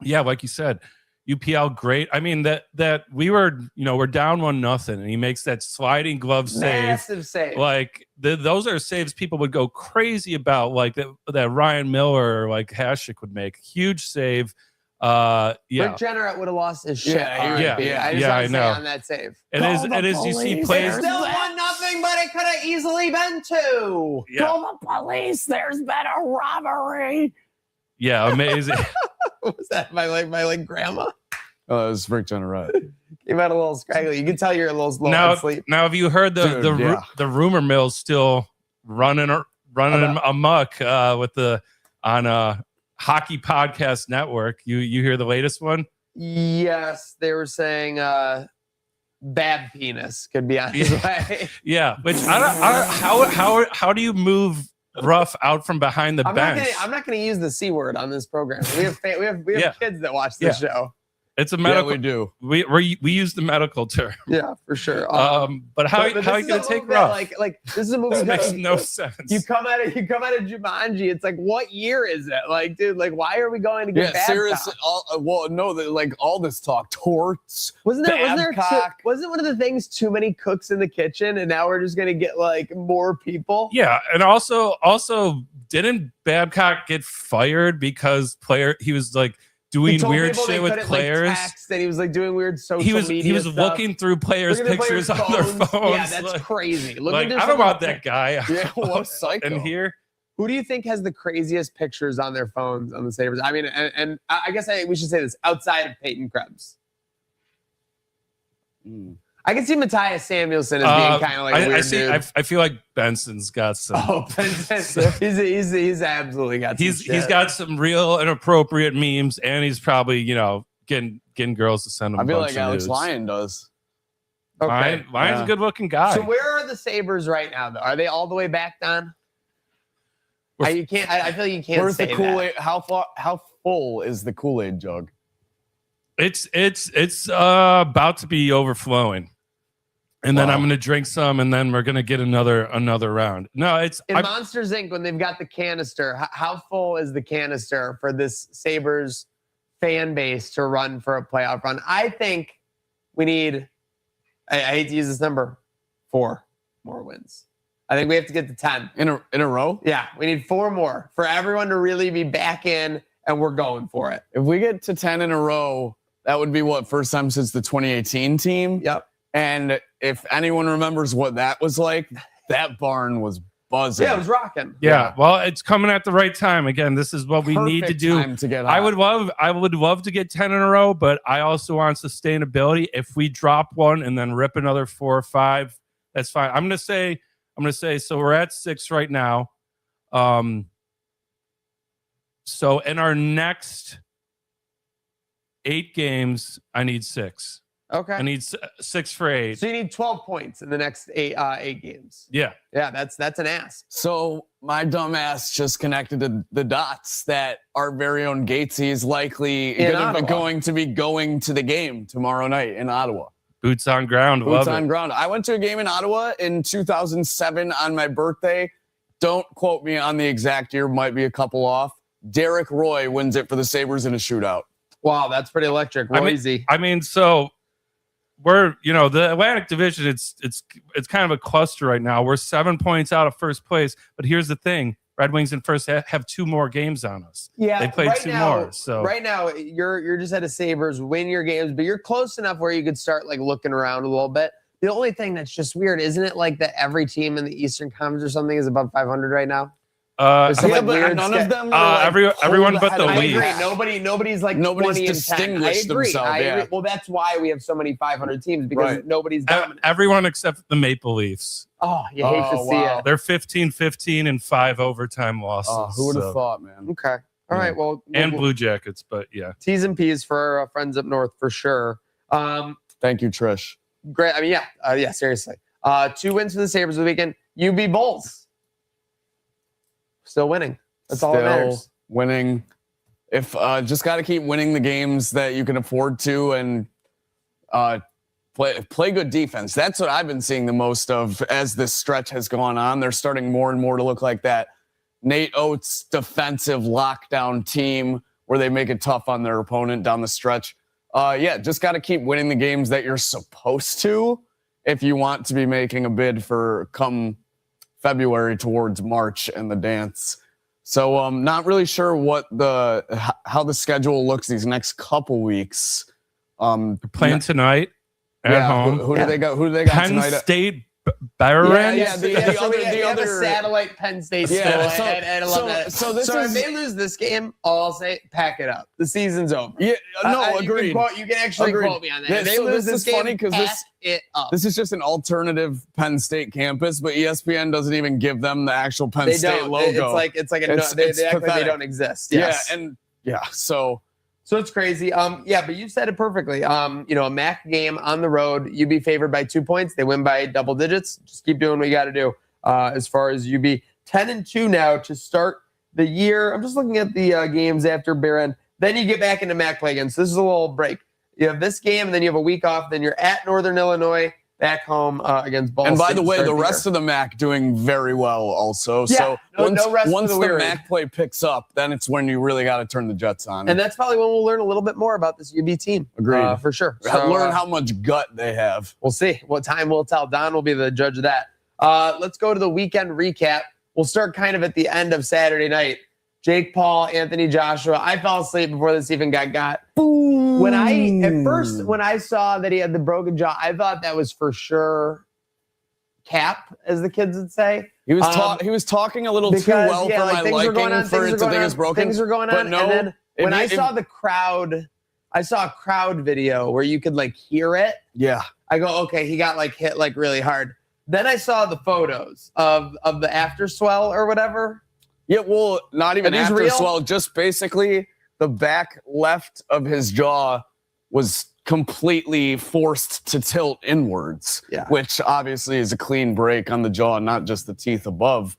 Speaker 4: yeah, like you said. UPL great. I mean that we were we're down 1-0 and he makes that sliding glove save.
Speaker 1: Massive save.
Speaker 4: Those are saves people would go crazy about, that Ryan Miller or Hasek would make. Huge save. Yeah,
Speaker 1: Rick Jenner would have lost his shit.
Speaker 3: Yeah,
Speaker 4: yeah,
Speaker 1: I just
Speaker 4: yeah,
Speaker 1: want
Speaker 4: I
Speaker 1: to say
Speaker 4: know.
Speaker 1: on that save.
Speaker 4: It is. You see plays.
Speaker 1: Still 1-0, but it could have easily been 2.
Speaker 4: Yeah.
Speaker 3: Call the police. There's been a robbery.
Speaker 4: Yeah, amazing.
Speaker 1: What was that? My grandma?
Speaker 3: Oh, it was Rick Jenner, right?
Speaker 1: Came out a little scraggly. You can tell you're a little slow
Speaker 4: now,
Speaker 1: on sleep.
Speaker 4: now, have you heard the rumor mill's still running amok with the on Hockey Podcast Network? You hear the latest one?
Speaker 1: Yes, they were saying bad penis could be on his way.
Speaker 4: Yeah, which how do you move Ruff out from behind the bench?
Speaker 1: I'm not gonna use the C word on this program. We have kids that watch this show.
Speaker 4: It's a medical.
Speaker 3: Yeah, we do.
Speaker 4: We use the medical term.
Speaker 1: Yeah, for sure.
Speaker 4: But how are you gonna take Ruff?
Speaker 1: Like this is a movie
Speaker 4: This
Speaker 1: that
Speaker 4: makes no sense.
Speaker 1: You come out of Jumanji. It's like, what year is it? Like, dude, like, why are we going to get
Speaker 3: seriously. All this talk, torts.
Speaker 1: wasn't one of the things too many cooks in the kitchen, and now we're just gonna get like more people?
Speaker 4: Yeah, and also didn't Babcock get fired because he was like doing weird shit with players?
Speaker 1: Like, text, and he was like doing weird social media.
Speaker 4: He was
Speaker 1: stuff.
Speaker 4: looking through players' pictures on their phones.
Speaker 1: Yeah, that's crazy.
Speaker 4: I don't want that guy.
Speaker 3: Yeah, what psycho.
Speaker 4: In here.
Speaker 1: Who do you think has the craziest pictures on their phones on the Sabres? I mean, and I guess we should say this outside of Peyton Krebs. I can see Matthias Samuelson as being kind of like a weird dude.
Speaker 4: I feel like Benson's got some.
Speaker 1: Oh, Benson. he's absolutely got some shit.
Speaker 4: He's got some real inappropriate memes, and he's probably getting girls to send him.
Speaker 3: I feel like
Speaker 4: nudes.
Speaker 3: Alex Lyon does.
Speaker 1: Okay.
Speaker 4: Lyon's a good-looking guy.
Speaker 1: So where are the Sabres right now, though? Are they all the way back down? I feel like you can't
Speaker 3: Where's
Speaker 1: say
Speaker 3: the Kool-Aid? How full is the Kool-Aid jug?
Speaker 4: It's about to be overflowing, and then I'm gonna drink some, and then we're gonna get another round. No, it's
Speaker 1: in Monsters Inc. when they've got the canister. How full is the canister for this Sabres fan base to run for a playoff run? I think we need. I hate to use this number, 4 more wins. I think we have to get to 10
Speaker 3: in a row.
Speaker 1: Yeah, we need 4 more for everyone to really be back in, and we're going for it.
Speaker 3: If we get to 10 in a row, that would be first time since the 2018 team.
Speaker 1: Yep.
Speaker 3: And if anyone remembers what that was like, that barn was buzzing.
Speaker 1: Yeah, it was rocking.
Speaker 4: Yeah. Well, it's coming at the right time. Again, this is what we need to do.
Speaker 3: Time to get
Speaker 4: I would love to get 10 in a row, but I also want sustainability. If we drop one and then rip another 4 or 5, that's fine. I'm gonna say so we're at 6 right now. So in our next 8 games, I need 6.
Speaker 1: Okay.
Speaker 4: I need 6 for 8.
Speaker 1: So you need 12 points in the next 8 games.
Speaker 4: Yeah.
Speaker 1: Yeah, that's an ass.
Speaker 3: So my dumb ass just connected to the dots that our very own Gatesy is likely going to be going to the game tomorrow night in Ottawa.
Speaker 4: Boots on ground.
Speaker 3: Boots on ground. I went to a game in Ottawa in 2007 on my birthday. Don't quote me on the exact year. Might be a couple off. Derek Roy wins it for the Sabres in a shootout.
Speaker 1: Wow, that's pretty electric. Royzy.
Speaker 4: I mean, so we're, the Atlantic Division, it's kind of a cluster right now. We're 7 points out of first place, but here's the thing. Red Wings in first have 2 more games on us.
Speaker 1: Yeah,
Speaker 4: they played 2 more. So
Speaker 1: right now you're just at a Sabres, win your games, but you're close enough where you could start like looking around a little bit. The only thing that's just weird, isn't it, like that every team in the Eastern Conference or something is above 500 right now?
Speaker 3: But none of them.
Speaker 4: Everyone but the Leafs.
Speaker 1: I agree. Nobody's
Speaker 3: distinguished themselves.
Speaker 1: I agree. Well, that's why we have so many 500 teams, because nobody's dominant.
Speaker 4: Everyone except the Maple Leafs.
Speaker 1: Oh, you hate to see it.
Speaker 4: They're 15-15 and 5 overtime losses.
Speaker 3: Oh, who would have thought, man?
Speaker 1: Okay. All right. Well,
Speaker 4: and Blue Jackets, but yeah.
Speaker 1: T's and P's for our friends up north for sure.
Speaker 3: Thank you, Trish.
Speaker 1: Great. I mean, yeah, seriously. 2 wins for the Sabres this weekend. UB Bulls. Still winning. That's all that matters.
Speaker 3: Winning. If just got to keep winning the games that you can afford to, and play good defense. That's what I've been seeing the most of as this stretch has gone on. They're starting more and more to look like that Nate Oates defensive lockdown team where they make it tough on their opponent down the stretch. Just got to keep winning the games that you're supposed to if you want to be making a bid for come February towards March and the dance. So not really sure how the schedule looks these next couple weeks.
Speaker 4: Playing tonight at home.
Speaker 3: Who do they got? Who do they got
Speaker 4: Penn
Speaker 3: tonight?
Speaker 4: State Barons.
Speaker 1: We have a satellite Penn State still at 11. So if they lose this game, I'll say pack it up. The season's over.
Speaker 3: Yeah, no, agreed.
Speaker 1: You can actually quote me on that. If they lose this game, funny because
Speaker 3: this is just an alternative Penn State campus, but ESPN doesn't even give them the actual Penn State logo.
Speaker 1: It's like they act like they don't exist. Yes.
Speaker 3: So
Speaker 1: it's crazy. But you said it perfectly. A MAC game on the road, you'd be favored by 2 points. They win by double digits. Just keep doing what you got to do. As far as UB, 10-2 now to start the year. I'm just looking at the games after Bear End. Then you get back into MAC play again. So this is a little break. You have this game, and then you have a week off. Then you're at Northern Illinois, back home against Ball State.
Speaker 3: And by the way, the rest of the MAC doing very well also.
Speaker 1: Yeah,
Speaker 3: so once
Speaker 1: the
Speaker 3: MAC play picks up, then it's when you really got to turn the Jets on.
Speaker 1: And that's probably when we'll learn a little bit more about this UB team.
Speaker 3: Agreed.
Speaker 1: For sure.
Speaker 3: Learn how much gut they have.
Speaker 1: We'll see. What time will tell. Don will be the judge of that. Let's go to the weekend recap. We'll start kind of at the end of Saturday night. Jake Paul, Anthony Joshua. I fell asleep before this even got. Boom. When I saw that he had the broken jaw, I thought that was for sure cap, as the kids would say.
Speaker 3: He was talking a little too well for my liking for it to think it's broken.
Speaker 1: Things were going on.
Speaker 3: No,
Speaker 1: and then when I saw the crowd, I saw a crowd video where you could like hear it.
Speaker 3: Yeah.
Speaker 1: I go, okay, he got like hit like really hard. Then I saw the photos of the after swell or whatever.
Speaker 3: Yeah, well, not even after swell, just basically the back left of his jaw was completely forced to tilt inwards, which obviously is a clean break on the jaw, not just the teeth above.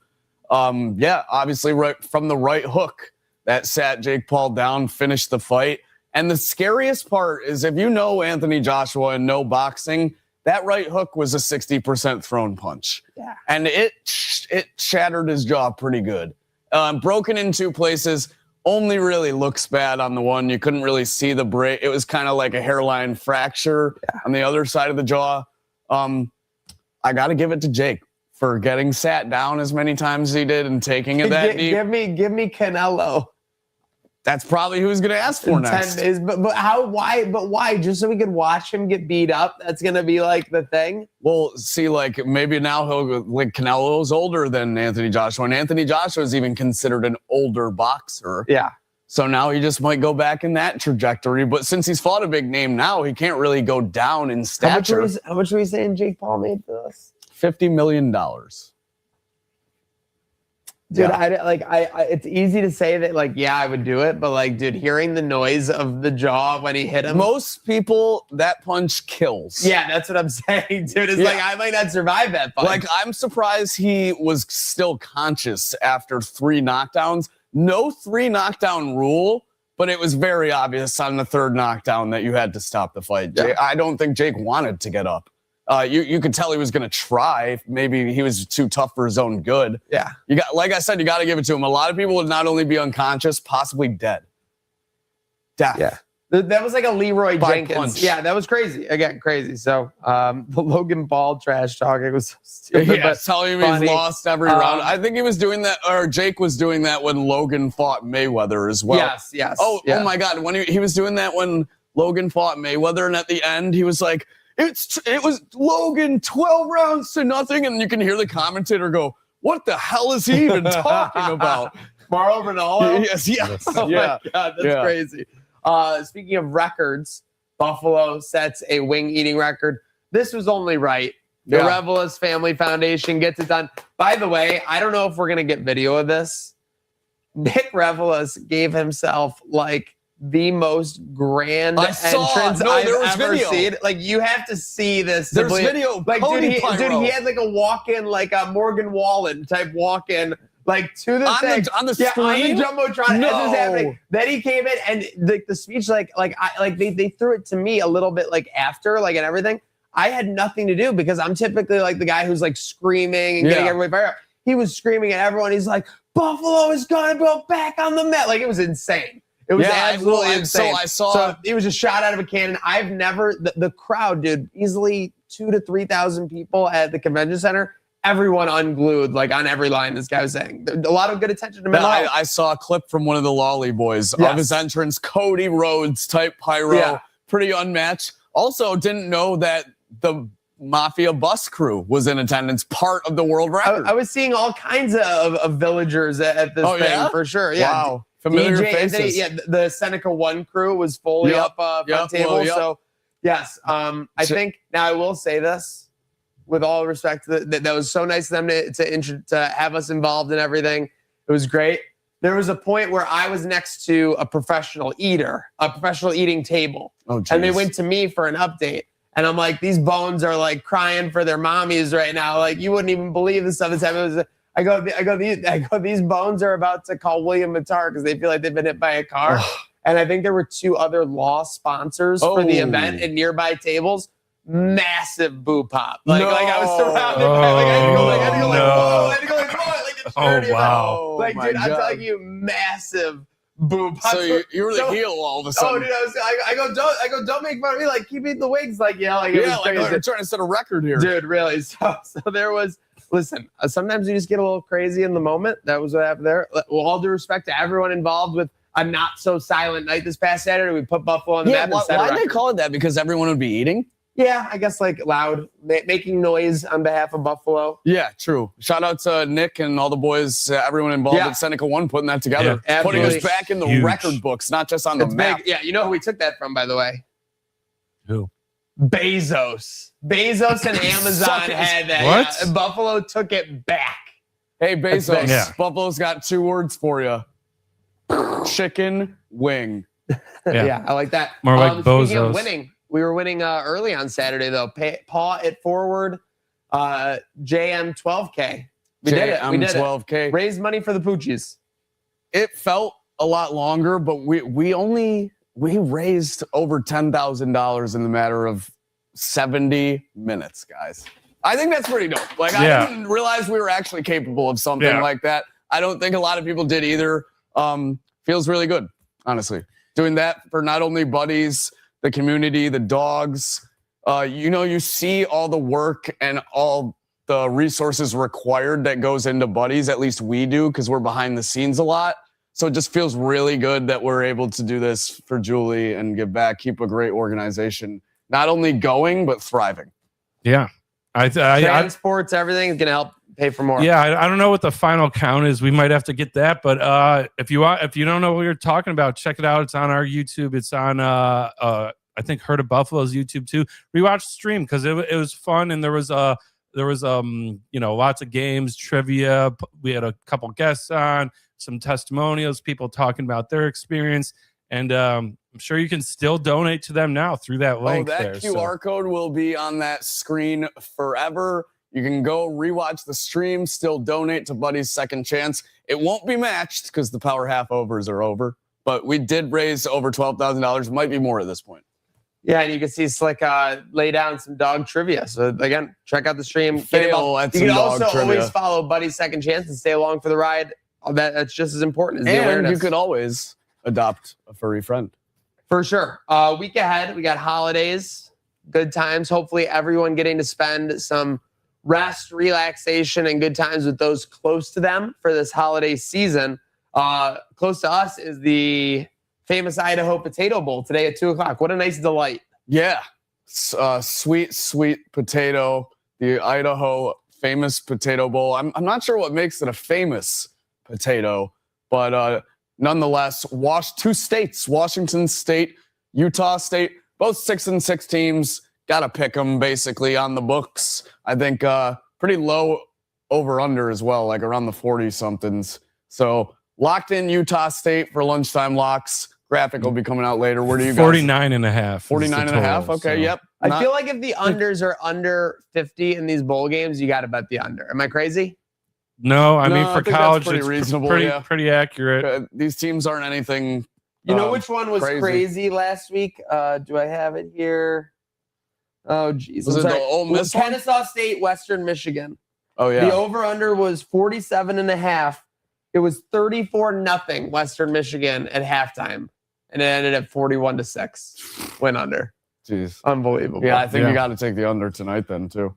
Speaker 3: Obviously right from the right hook that sat Jake Paul down, finished the fight. And the scariest part is if you know Anthony Joshua and know boxing, that right hook was a 60% thrown punch.
Speaker 1: Yeah.
Speaker 3: And it shattered his jaw pretty good. Broken in two places, only really looks bad on the one. You couldn't really see the break. It was kind of like a hairline fracture on the other side of the jaw. I got to give it to Jake for getting sat down as many times as he did and taking it that deep.
Speaker 1: Give me Canelo.
Speaker 3: That's probably who he's going to ask for next.
Speaker 1: 10 days, but how? Why? But why? Just so we could watch him get beat up? That's going to be like the thing.
Speaker 3: Well, see, like maybe now Canelo's older than Anthony Joshua, and Anthony Joshua is even considered an older boxer.
Speaker 1: Yeah.
Speaker 3: So now he just might go back in that trajectory. But since he's fought a big name now, he can't really go down in stature.
Speaker 1: How much were you saying Jake Paul made for this?
Speaker 3: $50 million.
Speaker 1: Dude, it's easy to say that, I would do it, but dude, hearing the noise of the jaw when he hit him.
Speaker 3: Most people, that punch kills.
Speaker 1: Yeah, that's what I'm saying, dude. It's I might not survive that punch.
Speaker 3: I'm surprised he was still conscious after 3 knockdowns. No 3 knockdown rule, but it was very obvious on the 3rd knockdown that you had to stop the fight.
Speaker 1: Yeah.
Speaker 3: I don't think Jake wanted to get up. You could tell he was going to try. Maybe he was too tough for his own good.
Speaker 1: Yeah.
Speaker 3: Like I said, you got to give it to him. A lot of people would not only be unconscious, possibly dead. Death.
Speaker 1: Yeah. That was like a Leroy Jenkins.
Speaker 3: Punch.
Speaker 1: Yeah, that was crazy. Again, crazy. So the Logan Paul trash talk, it was so stupid.
Speaker 3: Yeah, telling him he's lost every round. I think he was doing that, or Jake was doing that when Logan fought Mayweather as well.
Speaker 1: Yes.
Speaker 3: Oh my God. When he was doing that when Logan fought Mayweather, and at the end, he was like, it was Logan 12 rounds to nothing, and you can hear the commentator go, "What the hell is he even talking about?"
Speaker 1: Mauro Ronaldo?
Speaker 3: Yes.
Speaker 1: Oh my God, that's crazy. Speaking of records, Buffalo sets a wing eating record. This was only right. The Revelis Family Foundation gets it done. By the way, I don't know if we're gonna get video of this. Nick Revelis gave himself the most grand entrance I've ever seen. You have to see this.
Speaker 3: There's video.
Speaker 1: Dude, he had a walk-in, a Morgan Wallen type walk-in, to the thing.
Speaker 3: On the screen?
Speaker 1: On the Jumbotron.
Speaker 3: No.
Speaker 1: As this was happening. Then he came in and the speech, they threw it to me a little bit after, and everything. I had nothing to do because I'm typically the guy who's screaming and getting everybody fired up. He was screaming at everyone. He's like, Buffalo is going to go back on the mat. It was insane. It was absolutely insane. So it was a shot out of a cannon. I've never, the crowd, dude, easily 2,000 to 3,000 people at the convention center. everyone unglued, like on every line this guy was saying. A lot of good attention to mental health.
Speaker 3: I saw a clip from one of the Lolly boys of his entrance, Cody Rhodes type pyro, pretty unmatched. Also, didn't know that the Mafia bus crew was in attendance, part of the world record.
Speaker 1: I was seeing all kinds of villagers at this thing for sure. Yeah.
Speaker 3: Wow. Familiar faces.
Speaker 1: The Seneca 1 crew was fully up on table. So, yes, I think now I will say this with all respect. That was so nice of them to have us involved in everything. It was great. There was a point where I was next to a professional eating table. And they went to me for an update. And I'm like, these bones are like crying for their mommies right now. Like, you wouldn't even believe the stuff that's happening. I go, these bones are about to call William Matar because they feel like they've been hit by a car. And I think there were 2 other law sponsors for the event in nearby tables. Massive boo pop. Like I was surrounded by, like, I had to go, whoa, I had to go, like, whoa, like it's charity
Speaker 4: wow.
Speaker 1: Like, dude, I'm telling you, massive boo pop.
Speaker 3: So you were the heel all of a sudden.
Speaker 1: Oh, dude, I go, don't make fun of me. Like, keep eating the wings. Like, it was
Speaker 3: like
Speaker 1: crazy.
Speaker 3: you're trying to set a record here.
Speaker 1: Dude, really. So there was, listen, sometimes you just get a little crazy in the moment. That was what happened there. Well, all due respect to everyone involved with a not so silent night this past Saturday. We put Buffalo on the map.
Speaker 3: Why did they call it that? Because everyone would be eating?
Speaker 1: Yeah, I guess like loud, making noise on behalf of Buffalo.
Speaker 3: Yeah, true. Shout out to Nick and all the boys, everyone involved at Seneca 1 putting that together.
Speaker 1: Yeah,
Speaker 3: putting us back in the record books, not just on the map.
Speaker 1: Big. Yeah, you know who we took that from, by the way?
Speaker 4: Who?
Speaker 1: Bezos. Bezos and Amazon had that.
Speaker 4: What?
Speaker 1: Yeah, Buffalo took it back.
Speaker 3: Hey, Bezos,
Speaker 4: Yeah.
Speaker 3: Buffalo's got 2 words for you. Chicken wing.
Speaker 1: Yeah, I like that.
Speaker 4: More like
Speaker 1: Speaking
Speaker 4: bozos.
Speaker 1: of winning, we were winning early on Saturday, though. Paw it forward, JM 12K. We did it. We did
Speaker 3: 12K.
Speaker 1: it. Raised money for the Poochies.
Speaker 3: It felt a lot longer, but we raised over $10,000 in the matter of 70 minutes, guys. I think that's pretty dope. Like, I didn't realize we were actually capable of something like that. I don't think a lot of people did either. Feels really good, honestly. Doing that for not only buddies, the community, the dogs. You see all the work and all the resources required that goes into buddies. At least we do, because we're behind the scenes a lot. So it just feels really good that we're able to do this for Julie and give back, keep a great organization, not only going, but thriving.
Speaker 4: Yeah.
Speaker 1: Transports, everything is going to help pay for more.
Speaker 4: Yeah, I don't know what the final count is. We might have to get that, but if you don't know what you're talking about, check it out. It's on our YouTube. It's on I think Herd of Buffalo's YouTube too. Rewatch the stream because it was fun, and there was lots of games, trivia. We had a couple guests on, some testimonials, people talking about their experience, and I'm sure you can still donate to them now through that link.
Speaker 3: That QR code will be on that screen forever. You can go rewatch the stream, still donate to Buddy's Second Chance. It won't be matched because the power half overs are over, but we did raise over $12,000. Might be more at this point.
Speaker 1: Yeah, and you can see Slick lay down some dog trivia. So again, check out the stream.
Speaker 3: You can also
Speaker 1: always follow Buddy's Second Chance and stay along for the ride. That's just as important as the awareness.
Speaker 3: And you could always adopt a furry friend.
Speaker 1: For sure. Week ahead, we got holidays, good times. Hopefully everyone getting to spend some rest, relaxation, and good times with those close to them for this holiday season. Close to us is the famous Idaho Potato Bowl today at 2 o'clock. What a nice delight.
Speaker 3: Yeah. Sweet, sweet potato. The Idaho famous potato bowl. I'm not sure what makes it a famous potato, but nonetheless, 2 states, Washington State, Utah State, both 6-6 teams. Got to pick them basically on the books. I think pretty low over-under as well, like around the 40-somethings. So locked in Utah State for lunchtime locks. Graphic will be coming out later. Where do you guys?
Speaker 4: 49.5.
Speaker 3: 49.5. Okay,
Speaker 4: so.
Speaker 3: yep.
Speaker 1: I feel like if the unders are under 50 in these bowl games, you got to bet the under. Am I crazy?
Speaker 4: No, I mean,
Speaker 3: I
Speaker 4: for
Speaker 3: think
Speaker 4: college,
Speaker 3: that's pretty
Speaker 4: it's
Speaker 3: reasonable,
Speaker 4: pretty accurate.
Speaker 3: These teams aren't anything.
Speaker 1: You know which one was crazy last week? Do I have it here? Oh, geez.
Speaker 3: Was it the Ole Miss one?
Speaker 1: Kennesaw State, Western Michigan.
Speaker 3: Oh, yeah.
Speaker 1: The over-under was 47.5. It was 34-0 Western Michigan at halftime. And it ended at 41-6. Went under.
Speaker 3: Jeez.
Speaker 1: Unbelievable.
Speaker 3: Yeah, I think you got to take the under tonight then, too.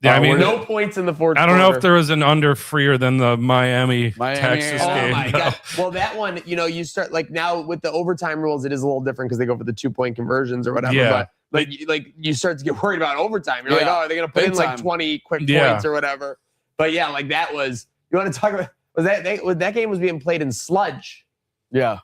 Speaker 4: Yeah, I mean,
Speaker 1: no points in the fourth.
Speaker 4: I don't know
Speaker 1: quarter.
Speaker 4: if there was an under freer than the Miami Texas
Speaker 1: Oh
Speaker 4: game.
Speaker 1: my god! Well, that one, you start like now with the overtime rules, it is a little different because they go for the 2-point conversions or whatever.
Speaker 4: Yeah.
Speaker 1: But you start to get worried about overtime. You're like, oh, are they gonna put in like 20 quick points or whatever? But yeah, like that was. You want to talk about? That game was being played in sludge?
Speaker 3: Yeah.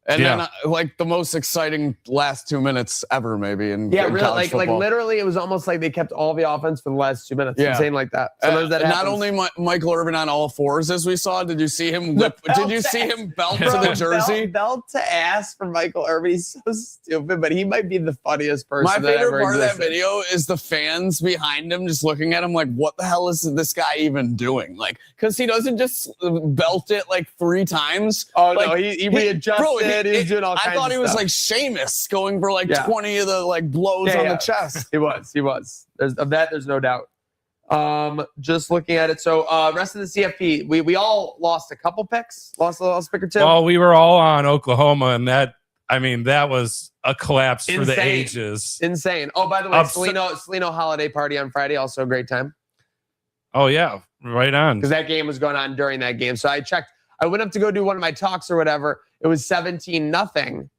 Speaker 3: And then like the most exciting last 2 minutes ever, maybe. In
Speaker 1: really,
Speaker 3: college
Speaker 1: like
Speaker 3: football.
Speaker 1: literally, it was almost like they kept all the offense for the last 2 minutes.
Speaker 3: Yeah.
Speaker 1: Insane like that. Sometimes that happens.
Speaker 3: Not only Michael Irvin on all fours, as we saw. Did you see him? Did you see him belt to the jersey?
Speaker 1: Belt to ass for Michael Irvin. He's so stupid, but he might be the funniest person.
Speaker 3: My
Speaker 1: that
Speaker 3: favorite
Speaker 1: ever
Speaker 3: part
Speaker 1: existed.
Speaker 3: of that video is the fans behind him just looking at him like, what the hell is this guy even doing? Like, because he doesn't just belt it like 3 times.
Speaker 1: Oh
Speaker 3: like,
Speaker 1: no, he readjusted. He's doing all kinds of stuff.
Speaker 3: I thought he was like Sheamus going for like 20 of the like blows on the chest.
Speaker 1: He was. There's no doubt. Just looking at it. So rest of the CFP, we all lost a couple picks. Lost a pick or two.
Speaker 4: Well, we were all on Oklahoma, and that was a collapse for the ages.
Speaker 1: Insane. Oh, by the way, Salino holiday party on Friday, also a great time.
Speaker 4: Oh yeah, right on.
Speaker 1: Because that game was going on during that game. So I checked. I went up to go do one of my talks or whatever. It was 17-0.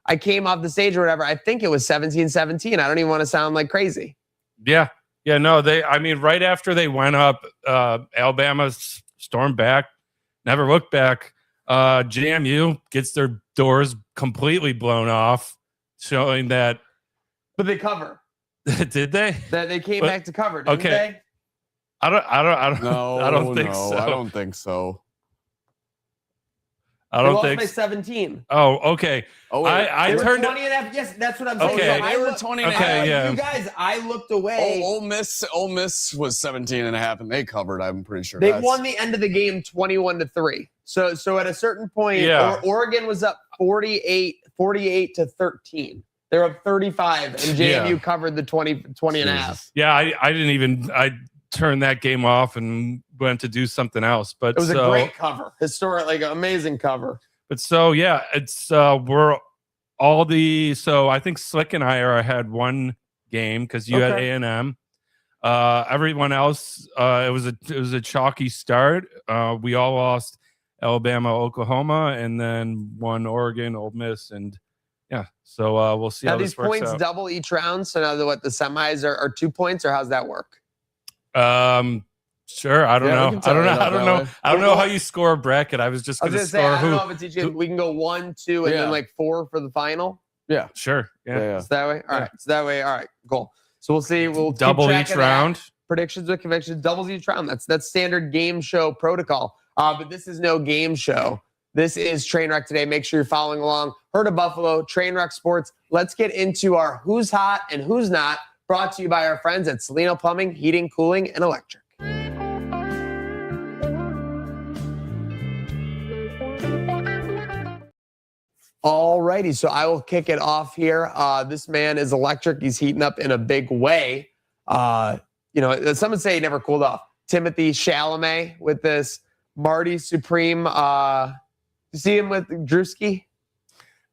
Speaker 1: I came off the stage or whatever. I think it was 17-17. I don't even want to sound like crazy.
Speaker 4: Yeah. Yeah, no, right after they went up, Alabama stormed back, never looked back. JMU gets their doors completely blown off, showing that.
Speaker 1: But they cover.
Speaker 4: Did they?
Speaker 1: That they came back to cover, didn't they?
Speaker 4: I don't think so.
Speaker 3: I don't think so.
Speaker 4: I don't
Speaker 1: lost
Speaker 4: think
Speaker 1: by 17.
Speaker 4: Oh, okay.
Speaker 3: Oh,
Speaker 4: I turned
Speaker 1: 20.5. Yes, that's what I'm saying.
Speaker 4: Okay.
Speaker 1: So
Speaker 3: They were 20 and a
Speaker 4: Okay,
Speaker 3: half.
Speaker 4: yeah.
Speaker 1: You guys, I looked away.
Speaker 3: Ole Miss was 17 and a half, and they covered. I'm pretty sure
Speaker 1: They won the end of the game 21-3. So at a certain point, Oregon was up 48 to 13. They're up 35, and JMU covered the 20 and a half.
Speaker 4: Yeah, I turned that game off and went to do something else. But
Speaker 1: it was a great cover, historic, like amazing cover.
Speaker 4: But so yeah, it's we're all so I think Slick and I had one game because you had A&M. Everyone else, it was a chalky start. We all lost Alabama, Oklahoma, and then one Oregon, Ole Miss, and yeah. So we'll see how this works out.
Speaker 1: These points double each round. So now the semis are 2 points, or how's that work?
Speaker 4: Sure. I don't know. I don't know how you score a bracket. I was just going to score
Speaker 1: I don't know if it's each. We can go 1, 2, and then like 4 for the final.
Speaker 3: Yeah.
Speaker 4: Sure. Yeah.
Speaker 1: It's that way. All right. It's that way. All right. Cool. So we'll see. We'll
Speaker 4: double each round.
Speaker 1: Predictions with convictions. Doubles each round. That's standard game show protocol. But this is no game show. This is Trainwreck today. Make sure you're following along. Herd of Buffalo, Trainwreck Sports. Let's get into our who's hot and who's not. Brought to you by our friends at Salino Plumbing, Heating, Cooling, and Electric. All righty, so I will kick it off here. This man is electric. He's heating up in a big way. Some would say he never cooled off. Timothy Chalamet with this Marty Supreme. You see him with Drewski?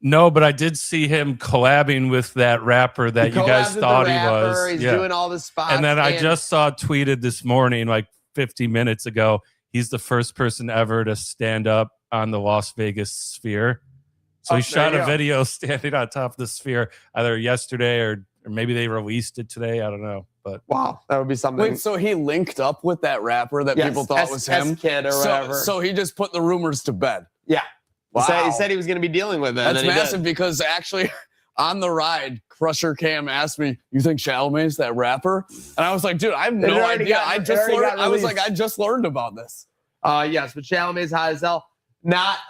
Speaker 4: No, but I did see him collabing with that rapper that you guys thought he was.
Speaker 1: He's doing all the spots.
Speaker 4: And then I just saw tweeted this morning, like 50 minutes ago, he's the first person ever to stand up on the Las Vegas Sphere. So he shot a video standing on top of the Sphere either yesterday or maybe they released it today. I don't know. But
Speaker 1: wow, that would be something.
Speaker 3: Wait, so he linked up with that rapper that people thought was him?
Speaker 1: Kid or whatever.
Speaker 3: So he just put the rumors to bed.
Speaker 1: Yeah.
Speaker 3: Wow.
Speaker 1: He said he was going to be dealing with it.
Speaker 3: That's massive because actually on the ride, Crusher Cam asked me, "You think Chalamet's that rapper?" And I was like, "Dude, I have no idea. I just learned about this."
Speaker 1: Yes, but Chalamet's hot as hell.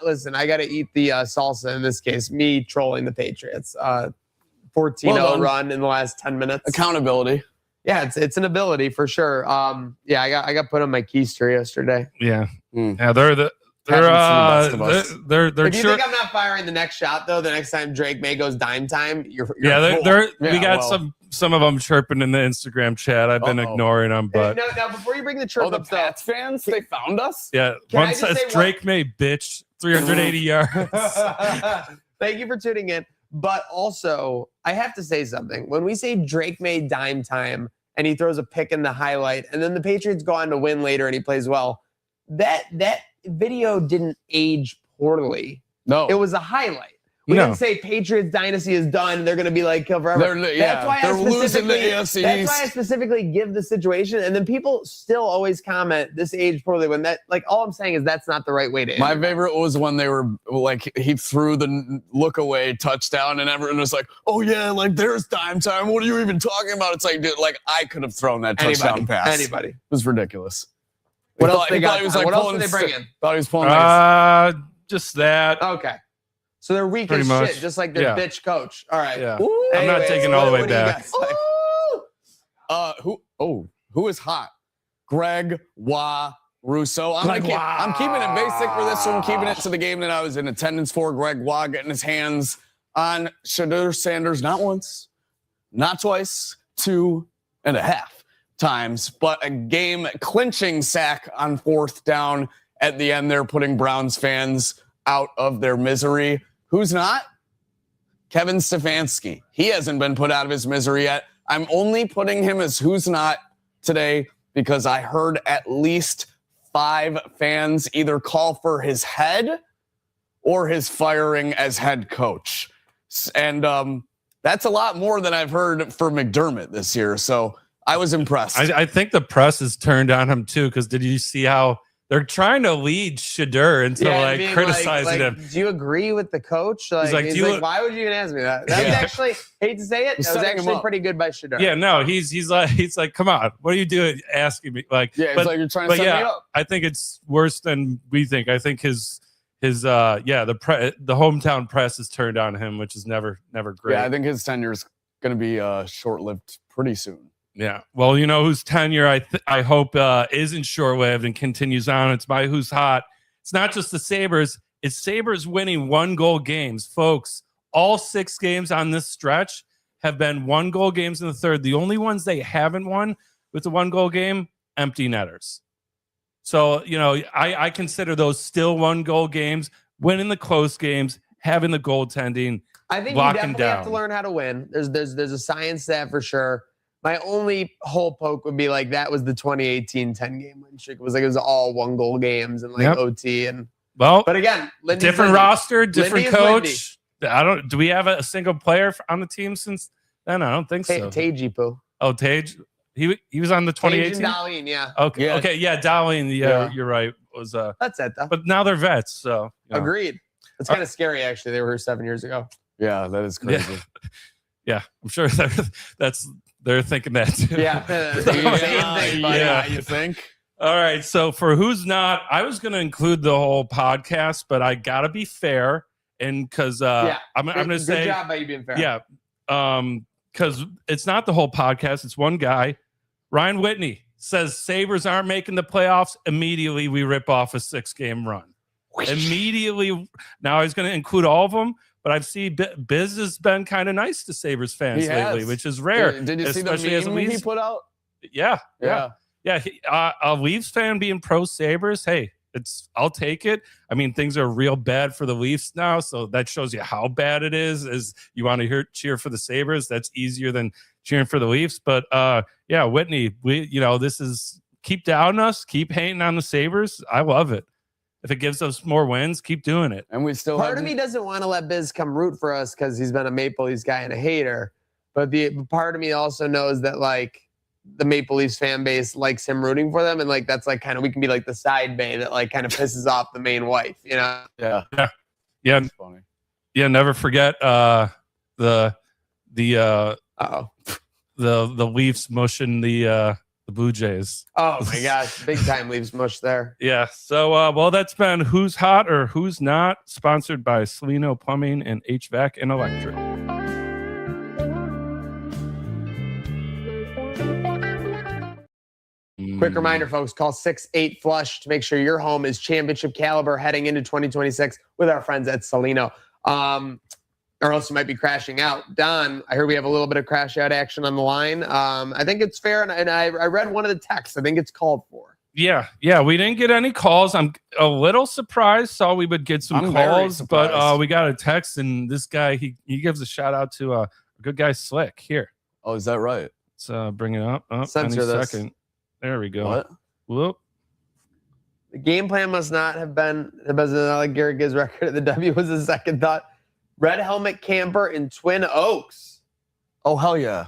Speaker 1: Listen, I got to eat the salsa in this case. Me trolling the Patriots. 14-0 run in the last 10 minutes.
Speaker 3: Accountability.
Speaker 1: Yeah, it's an ability for sure. I got put on my Keister yesterday.
Speaker 4: Yeah, yeah, they're
Speaker 1: if you think I'm not firing the next shot though, the next time Drake May goes dime time, you're
Speaker 4: we got some of them chirping in the Instagram chat. I've been ignoring them, but
Speaker 1: now before you bring the chirp up,
Speaker 3: Pats fans, they found us.
Speaker 4: Yeah, one says Drake May bitch 380 yards.
Speaker 1: Thank you for tuning in. But also, I have to say something. When we say Drake May dime time, and he throws a pick in the highlight, and then the Patriots go on to win later, and he plays well. That video didn't age poorly.
Speaker 3: No,
Speaker 1: it was a highlight. We didn't say Patriots dynasty is done. They're going to be like forever. That's why I specifically give the situation. And then people still always comment this aged poorly when that, like, all I'm saying is that's not the right way to end.
Speaker 3: My favorite was when they were like, he threw the look away touchdown and everyone was like, oh yeah, like there's dime time. What are you even talking about? It's like, dude, like I could have thrown that touchdown pass.
Speaker 1: Anybody.
Speaker 3: It was ridiculous.
Speaker 1: What else they got? What else did they bring in?
Speaker 3: Thought he was pulling
Speaker 4: just that.
Speaker 1: Okay. So they're weak as shit, just like their bitch coach. All right.
Speaker 4: Yeah. I'm not taking all the way back.
Speaker 3: Who is hot? Greg Russo. I'm keeping it basic for this one. I'm keeping it to the game that I was in attendance for. Greg Waugh getting his hands on Shedeur Sanders not once, not twice, 2.5 times, but a game-clinching sack on 4th down at the end there, putting Browns fans out of their misery. Who's not? Kevin Stefanski. He hasn't been put out of his misery yet. I'm only putting him as who's not today because I heard at least 5 fans either call for his head or his firing as head coach. And that's a lot more than I've heard for McDermott this year. So I was impressed.
Speaker 4: I think the press is turned on him too, because did you see how they're trying to lead Shedeur into criticizing him?
Speaker 1: Do you agree with the coach? He's like, why would you even ask me that? That's actually, hate to say it, that was actually pretty good by Shedeur.
Speaker 4: Yeah, no, he's like, come on, what are you doing asking me? Like,
Speaker 3: it's like you're trying to set me up.
Speaker 4: I think it's worse than we think. I think the hometown press is turned on him, which is never great.
Speaker 3: Yeah, I think his tenure is going to be short-lived pretty soon.
Speaker 4: Yeah. Well, you know whose tenure I hope isn't short-lived and continues on. It's my who's hot. It's not just the Sabres. It's Sabres winning 1-goal games. Folks, all 6 games on this stretch have been 1-goal games in the third. The only ones they haven't won with the 1-goal game, empty netters. So, you know, I consider those still 1-goal games, winning the close games, having the goaltending,
Speaker 1: I think you definitely have to learn how to win. There's a science to that for sure. My only hole poke would be like that was the 2018 10-game win streak. It was all 1-goal games and OT but again,
Speaker 4: different roster, different coach. Do we have a single player on the team since then? I don't think so.
Speaker 1: Tajipu.
Speaker 4: Oh, Tage. He was on the 2018.
Speaker 1: Dahlin, yeah.
Speaker 4: Okay.
Speaker 3: Yeah.
Speaker 4: Okay. Yeah, Dahlin. Yeah, you're right.
Speaker 1: That's it though.
Speaker 4: But now they're vets, so
Speaker 1: agreed. It's kind of scary actually. They were here 7 years ago.
Speaker 3: Yeah, that is crazy.
Speaker 4: Yeah, I'm sure they're thinking that too.
Speaker 1: Yeah, same thing.
Speaker 3: Yeah, you think?
Speaker 4: All right, so for who's not, I was going to include the whole podcast, but I got to be fair, and because I'm going to say,
Speaker 1: good job by you being fair.
Speaker 4: Yeah, because it's not the whole podcast; it's one guy. Ryan Whitney says Sabres aren't making the playoffs. Immediately, we rip off a 6-game run. Immediately, now he's going to include all of them. But I've seen Biz has been kind of nice to Sabres fans lately, which is rare.
Speaker 3: Did you see the meme he put out?
Speaker 4: Yeah. A Leafs fan being pro Sabres, hey, I'll take it. I mean, things are real bad for the Leafs now, so that shows you how bad it is. Is you want to cheer for the Sabres? That's easier than cheering for the Leafs. But Whitney, this is keep doubting us, keep hating on the Sabres. I love it. If it gives us more wins, keep doing it.
Speaker 3: And we still
Speaker 1: part of me doesn't want to let Biz come root for us because he's been a Maple Leafs guy and a hater. But the part of me also knows that like the Maple Leafs fan base likes him rooting for them, and like that's like kind of we can be like the side bay that like kind of pisses off the main wife, you know?
Speaker 3: Yeah.
Speaker 4: That's funny. Yeah, never forget the Leafs mushing the Blue Jays.
Speaker 1: Oh my gosh, big time Leafs mush there.
Speaker 4: Yeah. So that's been Who's Hot or Who's Not, sponsored by Salino Plumbing and HVAC and Electric.
Speaker 1: Quick reminder, folks, call 68-FLUSH to make sure your home is championship caliber heading into 2026 with our friends at Salino. Or else you might be crashing out. Don, I heard we have a little bit of crash out action on the line. I think it's fair, and I read one of the texts. I think it's called for.
Speaker 4: Yeah, we didn't get any calls. I'm a little surprised. Saw we would get some calls, but we got a text, and this guy, he gives a shout out to a good guy, Slick. Here.
Speaker 3: Oh, is that right?
Speaker 4: Let's bring it up. Oh,
Speaker 1: Censor
Speaker 4: any
Speaker 1: this.
Speaker 4: second. There we go.
Speaker 3: What?
Speaker 4: Whoop.
Speaker 1: The game plan must not have been, like Garrett gives record, the W was a second thought. Red Helmet Camper in Twin Oaks.
Speaker 3: Oh, hell yeah.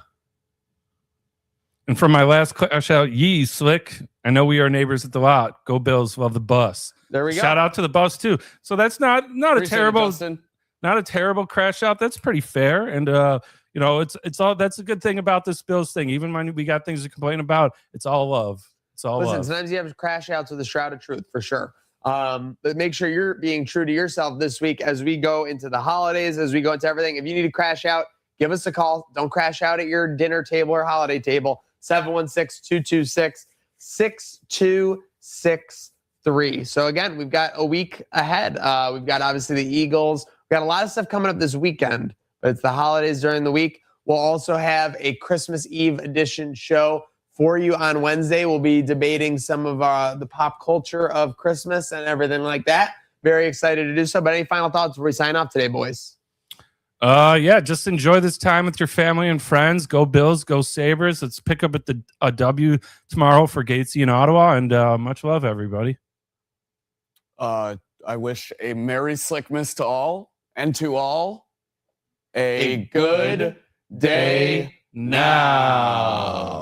Speaker 4: And for my last shout, Yee Slick. I know we are neighbors at the lot. Go Bills. Love the bus.
Speaker 1: There we go.
Speaker 4: Shout out to the bus too. So that's not a
Speaker 3: Appreciate it,
Speaker 4: terrible,
Speaker 3: Justin.
Speaker 4: not a terrible crash out. That's pretty fair. And you know, it's all, that's a good thing about this Bills thing. Even when we got things to complain about, it's all love. It's all
Speaker 1: Listen,
Speaker 4: love.
Speaker 1: sometimes you have crash outs with a shroud of truth for sure. But make sure you're being true to yourself this week as we go into the holidays, as we go into everything. If you need to crash out, give us a call. Don't crash out at your dinner table or holiday table. 716-226-6263. So again, we've got a week ahead. We've got obviously the Eagles. We've got a lot of stuff coming up this weekend, but it's the holidays during the week. We'll also have a Christmas Eve edition show for you on Wednesday. We'll be debating some of the pop culture of Christmas and everything like that. Very excited to do so. But any final thoughts before we sign off today, boys?
Speaker 4: Yeah, just enjoy this time with your family and friends. Go Bills, go Sabres. Let's pick up at a W tomorrow for Gatesy in Ottawa, and much love, everybody.
Speaker 3: I wish a Merry Slickmas to all, and to all a good day now.